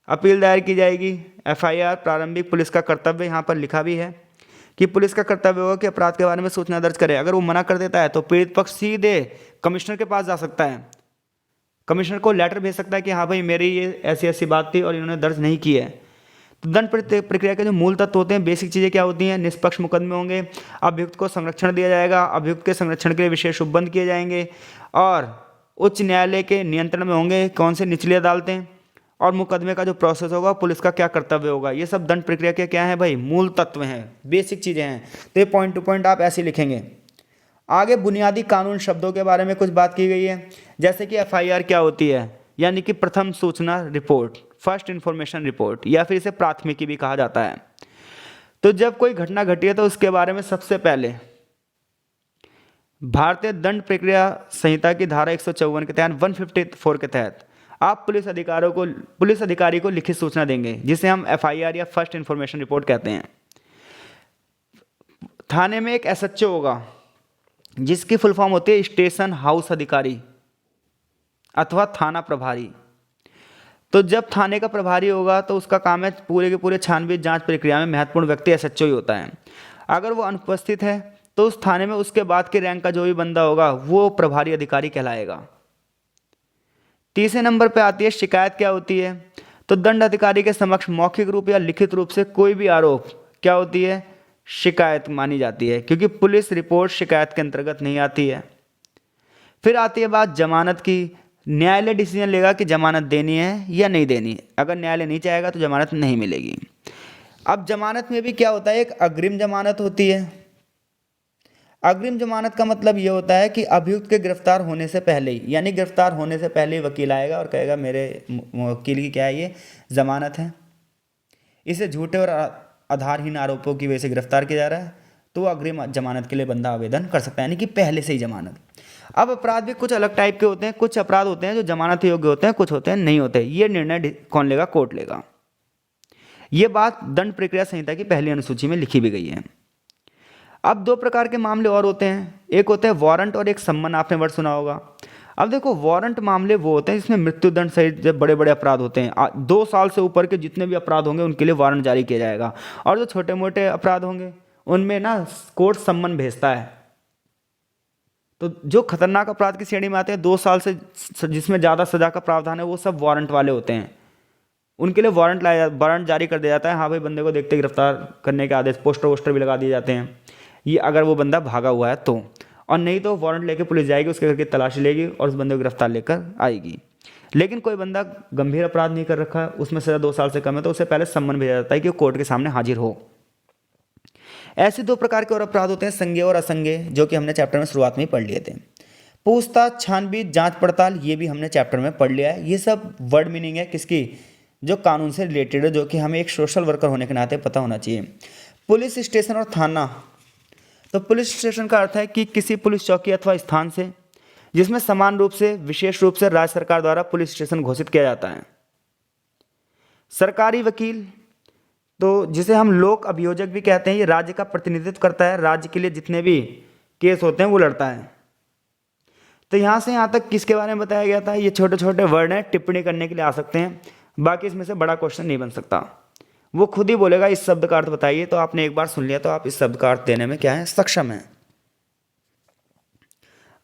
अपील दायर की जाएगी, एफआईआर, प्रारंभिक पुलिस का कर्तव्य यहाँ पर लिखा भी है कि पुलिस का कर्तव्य होगा कि अपराध के बारे में सूचना दर्ज करे। अगर वो मना कर देता है तो पीड़ित पक्ष सीधे कमिश्नर के पास जा सकता है, कमिश्नर को लेटर भेज सकता है कि हाँ भाई मेरी ये ऐसी ऐसी बात थी और इन्होंने दर्ज नहीं की है। तो दंड प्रक्रिया के जो मूल तत्व होते हैं, बेसिक चीज़ें क्या होती हैं? निष्पक्ष मुकदमे होंगे, अभियुक्त को संरक्षण दिया जाएगा, अभियुक्त के संरक्षण के लिए विशेष उपबंध किए जाएंगे और उच्च न्यायालय के नियंत्रण में होंगे कौन से निचली अदालतें, और मुकदमे का जो प्रोसेस होगा, पुलिस का क्या कर्तव्य होगा। ये सब दंड प्रक्रिया के क्या है भाई? मूल तत्व हैं, बेसिक चीज़ें हैं। तो ये पॉइंट टू पॉइंट आप ऐसे लिखेंगे। आगे बुनियादी कानून शब्दों के बारे में कुछ बात की गई है, जैसे कि एफआईआर क्या होती है, यानी कि प्रथम सूचना रिपोर्ट, फर्स्ट इंफॉर्मेशन रिपोर्ट, या फिर इसे प्राथमिकी भी कहा जाता है। तो जब कोई घटना घटी है तो उसके बारे में सबसे पहले भारतीय दंड प्रक्रिया संहिता की धारा 154 के तहत 154 के तहत आप पुलिस अधिकारी को लिखित सूचना देंगे, जिसे हम एफआईआर या फर्स्ट इंफॉर्मेशन रिपोर्ट कहते हैं। थाने में एक एसएचओ होगा, जिसकी फुल फॉर्म होती है स्टेशन हाउस अधिकारी अथवा थाना प्रभारी। तो जब थाने का प्रभारी होगा तो उसका काम है पूरे के पूरे छानबीन जांच प्रक्रिया में महत्वपूर्ण व्यक्ति एसएचओ ही होता है। अगर वो अनुपस्थित है तो उस थाने में उसके बाद के रैंक का जो भी बंदा होगा वो प्रभारी अधिकारी कहलाएगा। तीसरे नंबर पे आती है शिकायत क्या होती है। तो दंड अधिकारी के समक्ष मौखिक रूप या लिखित रूप से कोई भी आरोप क्या होती है? शिकायत मानी जाती है, क्योंकि पुलिस रिपोर्ट शिकायत के अंतर्गत नहीं आती है। फिर आती है बात जमानत की। न्यायालय डिसीजन लेगा कि जमानत देनी है या नहीं देनी है। अगर न्यायालय नहीं चाहेगा तो जमानत नहीं मिलेगी। अब जमानत में भी क्या होता है? एक अग्रिम जमानत होती है। अग्रिम जमानत का मतलब ये होता है कि अभियुक्त के गिरफ्तार होने से पहले ही, यानी गिरफ्तार होने से पहले ही वकील आएगा और कहेगा मेरे वकील की क्या है, ये जमानत है, इसे झूठे और आधारहीन आरोपों की वजह से गिरफ्तार किया जा रहा है, तो वो अग्रिम जमानत के लिए बंदा आवेदन कर सकता है, यानी कि पहले से ही जमानत। अब अपराध भी कुछ अलग टाइप के होते हैं। कुछ अपराध होते हैं जो जमानत योग्य होते हैं, कुछ होते हैं नहीं होते। ये निर्णय कौन लेगा? कोर्ट लेगा। ये बात दंड प्रक्रिया संहिता की पहली अनुसूची में लिखी भी गई है। अब दो प्रकार के मामले और होते हैं, एक होते हैं वारंट और एक सम्मन। आपने वर्ड सुना होगा। अब देखो, वारंट मामले वो होते हैं जिसमें मृत्युदंड सहित जब बड़े बड़े अपराध होते हैं, 2 साल से ऊपर के जितने भी अपराध होंगे उनके लिए वारंट जारी किया जाएगा। और जो छोटे मोटे अपराध होंगे उनमें ना कोर्ट सम्मन भेजता है। तो जो खतरनाक अपराध की श्रेणी में आते हैं 2 साल से जिसमें ज़्यादा सजा का प्रावधान है, वो सब वारंट वाले होते हैं। उनके लिए वारंट जारी कर दिया जाता है। हाँ भाई, बंदे को देखते गिरफ्तार करने के आदेश, पोस्टर वोस्टर भी लगा दिए जाते हैं, ये अगर वो बंदा भागा हुआ है तो। और नहीं तो वारंट लेके पुलिस जाएगी, उसके घर की तलाशी लेगी और उस बंदे को गिरफ्तार लेकर आएगी। लेकिन कोई बंदा गंभीर अपराध नहीं कर रखा है, उसमें सजा 2 साल से कम है, तो उसे पहले सम्मन भेजा जाता है कि वो कोर्ट के सामने हाजिर हो। ऐसे 2 प्रकार के और अपराध होते हैं, संज्ञेय और असंज्ञेय, जो कि हमने चैप्टर में शुरुआत में ही पढ़ लिए थे। पूछताछ, छानबीन, जांच पड़ताल, ये भी हमने चैप्टर में पढ़ लिया है। ये सब वर्ड मीनिंग है किसकी? जो कानून से रिलेटेड है, जो कि हमें एक सोशल वर्कर होने के नाते पता होना चाहिए। पुलिस स्टेशन और थाना। तो पुलिस स्टेशन का अर्थ है कि किसी पुलिस चौकी अथवा स्थान से जिसमें समान रूप से, विशेष रूप से राज्य सरकार द्वारा पुलिस स्टेशन घोषित किया जाता है। सरकारी वकील, तो जिसे हम लोक अभियोजक भी कहते हैं, ये राज्य का प्रतिनिधित्व करता है, राज्य के लिए जितने भी केस होते हैं वो लड़ता है। तो यहाँ से यहाँ तक किसके बारे में बताया गया था? ये छोटे छोटे वर्ड हैं, टिप्पणी करने के लिए आ सकते हैं, बाकी इसमें से बड़ा क्वेश्चन नहीं बन सकता। वो खुद ही बोलेगा इस शब्द का अर्थ बताइए, तो आपने एक बार सुन लिया तो आप इस शब्द का अर्थ देने में क्या है? सक्षम है।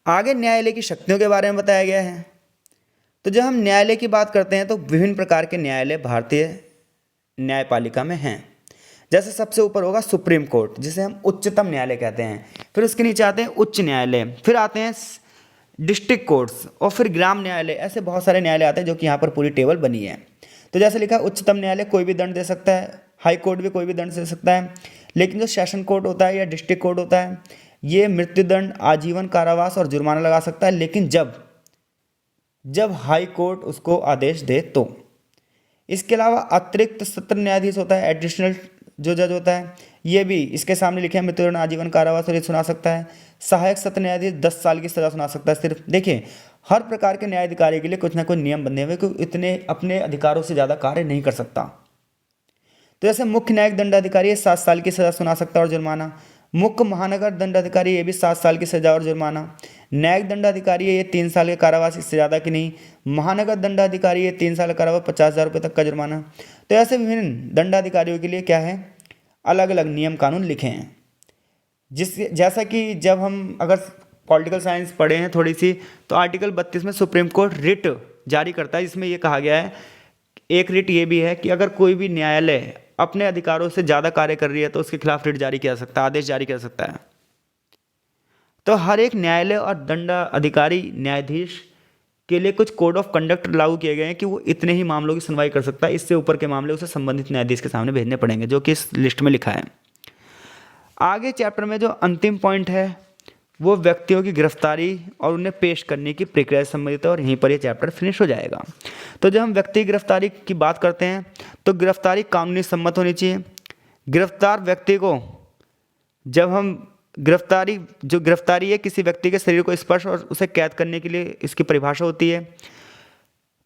आगे न्यायालय की शक्तियों के बारे में बताया गया है। तो जब हम न्यायालय की बात करते हैं तो विभिन्न प्रकार के न्यायालय भारतीय न्यायपालिका में हैं। जैसे सबसे ऊपर होगा सुप्रीम कोर्ट, जिसे हम उच्चतम न्यायालय कहते हैं। फिर उसके नीचे आते हैं उच्च न्यायालय, फिर आते हैं डिस्ट्रिक्ट कोर्ट्स, और फिर ग्राम न्यायालय। ऐसे बहुत सारे न्यायालय आते हैं जो कि यहाँ पर पूरी टेबल बनी है। तो जैसे लिखा, उच्चतम न्यायालय कोई भी दंड दे सकता है, हाई कोर्ट भी कोई भी दंड दे सकता है, लेकिन जो सेशन कोर्ट होता है या डिस्ट्रिक्ट कोर्ट होता है, ये मृत्युदंड, आजीवन कारावास और जुर्माना लगा सकता है, लेकिन जब हाई कोर्ट उसको आदेश दे तो। इसके अलावा अतिरिक्त सत्र न्यायाधीश होता है, एडिशनल जो जज होता है, ये भी इसके सामने लिखे हैं मृत्युदंड, आजीवन कारावास और ये सुना सकता है। सहायक सत्र न्यायाधीश 10 साल की सजा सुना सकता है सिर्फ। देखिए, हर प्रकार के न्यायाधिकारी के लिए कुछ ना कुछ नियम बने हुए, क्योंकि इतने अपने अधिकारों से ज़्यादा कार्य नहीं कर सकता। तो जैसे मुख्य न्यायिक दंडाधिकारी 7 साल की सजा सुना सकता है और जुर्माना। मुख्य महानगर दंडाधिकारी ये भी 7 साल की सजा और जुर्माना। न्यायिक दंडाधिकारी ये 3 साल के कारावास, इससे ज़्यादा की नहीं। महानगर दंडाधिकारी ये 3 साल का कारावास, 50,000 रुपये तक का जुर्माना। तो ऐसे विभिन्न दंडाधिकारियों के लिए क्या है? अलग अलग नियम कानून लिखे हैं। जैसा कि जब हम अगर पॉलिटिकल साइंस पढ़े हैं थोड़ी सी, तो आर्टिकल 32 में सुप्रीम कोर्ट रिट जारी करता है, जिसमें ये कहा गया है, एक रिट ये भी है कि अगर कोई भी न्यायालय अपने अधिकारों से ज़्यादा कार्य कर रही है तो उसके खिलाफ रिट जारी किया जा सकता है, आदेश जारी किया जा सकता है। तो हर एक न्यायालय और दंड अधिकारी न्यायाधीश के लिए कुछ कोड ऑफ कंडक्ट लागू किए गए हैं कि वो इतने ही मामलों की सुनवाई कर सकता है, इससे ऊपर के मामले उसे संबंधित न्यायाधीश के सामने भेजने पड़ेंगे, जो कि इस लिस्ट में लिखा है। आगे चैप्टर में जो अंतिम पॉइंट है वो व्यक्तियों की गिरफ्तारी और उन्हें पेश करने की प्रक्रिया से संबंधित है, और यहीं पर ये चैप्टर फिनिश हो जाएगा। तो जब हम व्यक्ति की गिरफ्तारी की बात करते हैं तो गिरफ्तारी कानूनी सम्मत होनी चाहिए। गिरफ्तार व्यक्ति को जब हम गिरफ्तारी है किसी व्यक्ति के शरीर को स्पर्श और उसे कैद करने के लिए इसकी परिभाषा होती है।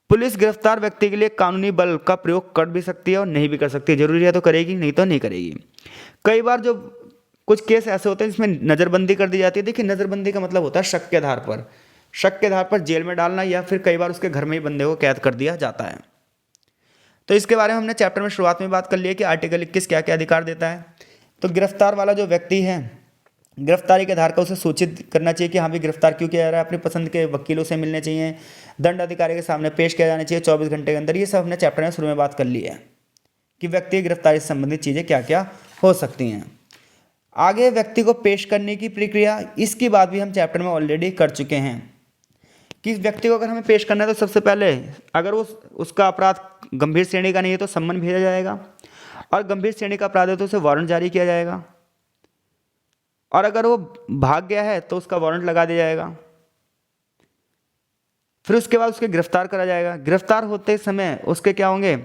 पुलिस गिरफ्तार व्यक्ति के लिए कानूनी बल का प्रयोग कर भी सकती है और नहीं भी कर सकती, जरूरी है तो करेगी, नहीं तो नहीं करेगी। कई बार जो कुछ केस ऐसे होते हैं जिसमें नज़रबंदी कर दी जाती है। देखिए, नज़रबंदी का मतलब होता है शक के आधार पर जेल में डालना, या फिर कई बार उसके घर में ही बंदे को कैद कर दिया जाता है। तो इसके बारे में हमने चैप्टर में शुरुआत में बात कर ली है कि आर्टिकल 21 क्या क्या अधिकार देता है। तो गिरफ्तार वाला जो व्यक्ति है, गिरफ्तारी के आधार का उसे सूचित करना चाहिए कि हाँ भी गिरफ्तार क्यों किया जा रहा है, अपनी पसंद के वकीलों से मिलने चाहिए, दंड अधिकारी के सामने पेश किया जाना चाहिए 24 घंटे के अंदर। ये सब हमने चैप्टर में शुरू में बात कर ली है कि व्यक्ति की गिरफ्तारी से संबंधित चीज़ें क्या क्या हो सकती हैं। आगे व्यक्ति को पेश करने की प्रक्रिया, इसकी बात भी हम चैप्टर में ऑलरेडी कर चुके हैं कि व्यक्ति को अगर हमें पेश करना है तो सबसे पहले अगर उसका अपराध गंभीर श्रेणी का नहीं है तो सम्मन भेजा जाएगा, और गंभीर श्रेणी का अपराध है तो उसे वारंट जारी किया जाएगा, और अगर वो भाग गया है तो उसका वारंट लगा दिया जाएगा। फिर उसके बाद उसके गिरफ्तार करा जाएगा। गिरफ्तार होते समय उसके क्या होंगे,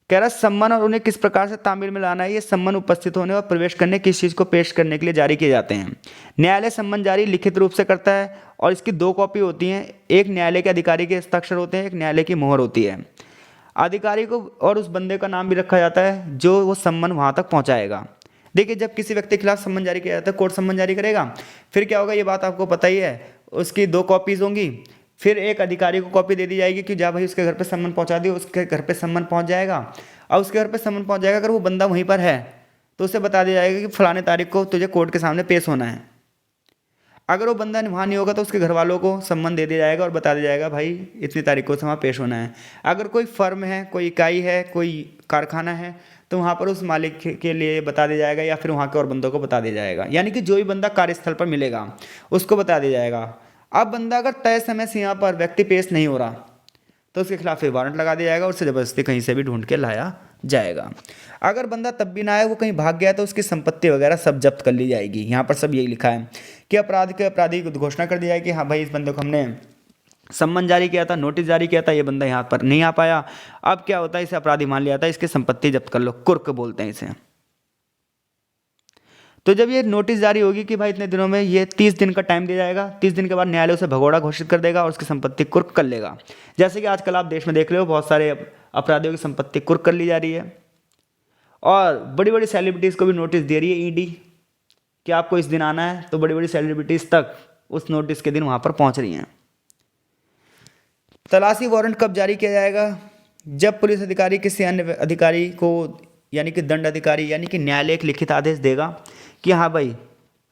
कह रहा सम्मन और उन्हें किस प्रकार से तामील में लाना है। ये सम्मन उपस्थित होने और प्रवेश करने किस चीज़ को पेश करने के लिए जारी किए जाते हैं। न्यायालय सम्मन जारी लिखित रूप से करता है और इसकी 2 कॉपी होती हैं, एक न्यायालय के अधिकारी के हस्ताक्षर होते हैं, एक न्यायालय की मोहर होती है। अधिकारी को और उस बंदे का नाम भी रखा जाता है जो वो सम्मन वहाँ तक पहुँचाएगा। देखिए, जब किसी व्यक्ति के खिलाफ सम्मन जारी किया जाता है, कोर्ट सम्मन जारी करेगा, फिर क्या होगा ये बात आपको पता ही है, उसकी 2 कॉपीज़ होंगी, फिर एक अधिकारी को कॉपी दे दी जाएगी कि जा भाई उसके घर पे सम्मन पहुंचा दियो, उसके घर पे सम्मन पहुंच जाएगा। और उसके घर पे सम्मन पहुंच जाएगा, अगर वो बंदा वहीं पर है तो उसे बता दिया जाएगा कि फलाने तारीख को तुझे कोर्ट के सामने पेश होना है। अगर वो बंदा वहाँ नहीं होगा तो उसके घर वालों को सम्मन दे दिया जाएगा और बता दिया जाएगा भाई इतनी तारीख को वहाँ पेश होना है। अगर कोई फर्म है, कोई इकाई है, कोई कारखाना है, तो वहाँ पर उस मालिक के लिए बता दिया जाएगा, या फिर वहाँ के और बंदों को बता दिया जाएगा। यानी कि जो भी बंदा कार्यस्थल पर मिलेगा उसको बता दिया जाएगा। अब बंदा अगर तय समय सीमा पर व्यक्ति पेश नहीं हो रहा तो उसके खिलाफ फिर वारंट लगा दिया जाएगा और उसे ज़बरदस्ती कहीं से भी ढूंढ के लाया जाएगा। अगर बंदा तब भी ना आए, वो कहीं भाग गया, तो उसकी संपत्ति वगैरह सब जब्त कर ली जाएगी। यहाँ पर सब यही लिखा है कि अपराध के अपराधी को घोषणा कर दी जाएगी कि हाँ भाई इस बंदे को हमने सम्मन जारी किया था, नोटिस जारी किया था, ये बंदा यहाँ पर नहीं आ पाया। अब क्या होता है, इसे अपराधी मान लिया था, इसकी संपत्ति जब्त कर लो, कुर्क बोलते हैं इसे। तो जब ये नोटिस जारी होगी कि भाई इतने दिनों में, ये 30 दिन का टाइम दिया जाएगा, 30 दिन के बाद न्यायालय उसे भगोड़ा घोषित कर देगा और उसकी संपत्ति कुर्क कर लेगा। जैसे कि आजकल आप देश में देख रहे हो, बहुत सारे अपराधियों की संपत्ति कुर्क कर ली जा रही है, और बड़ी बड़ी सेलिब्रिटीज़ को भी नोटिस दे रही है ईडी कि आपको इस दिन आना है, तो बड़ी बड़ी सेलिब्रिटीज़ तक उस नोटिस के दिन वहाँ पर पहुँच रही हैं। तलाशी वारंट कब जारी किया जाएगा, जब पुलिस अधिकारी किसी अन्य अधिकारी को, यानी कि दंड अधिकारी, यानी कि न्यायालय एक लिखित आदेश देगा कि हाँ भाई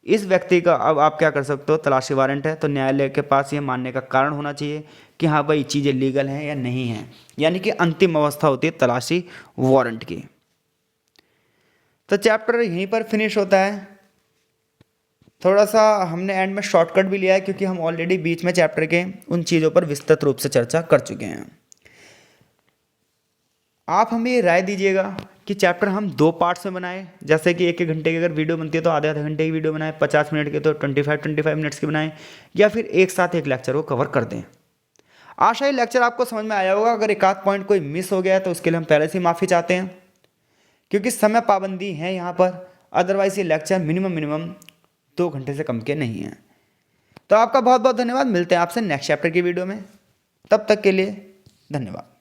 इस व्यक्ति का अब आप क्या कर सकते हो, तलाशी वारंट है, तो न्यायालय के पास ये मानने का कारण होना चाहिए कि हाँ भाई चीज़ें लीगल हैं या नहीं हैं। यानी कि अंतिम अवस्था होती है तलाशी वारंट की। तो चैप्टर यहीं पर फिनिश होता है। थोड़ा सा हमने एंड में शॉर्टकट भी लिया है क्योंकि हम ऑलरेडी बीच में चैप्टर के उन चीज़ों पर विस्तृत रूप से चर्चा कर चुके हैं। आप हमें ये राय दीजिएगा कि चैप्टर हम 2 पार्ट्स में बनाएं, जैसे कि 1-1 घंटे की अगर वीडियो बनती है तो आधे घंटे की वीडियो बनाएं, 50 मिनट की तो 25 मिनट्स की बनाएं, या फिर एक साथ एक लेक्चर को कवर कर दें। आशा ही लेक्चर आपको समझ में आया होगा। अगर एक आध पॉइंट कोई मिस हो गया है तो उसके लिए हम पहले से माफ़ी चाहते हैं, क्योंकि समय पाबंदी है यहाँ पर। अदरवाइज ये लेक्चर मिनिमम 2 घंटे से कम के नहीं है। तो आपका बहुत बहुत धन्यवाद। मिलते हैं आपसे नेक्स्ट चैप्टर की वीडियो में। तब तक के लिए धन्यवाद।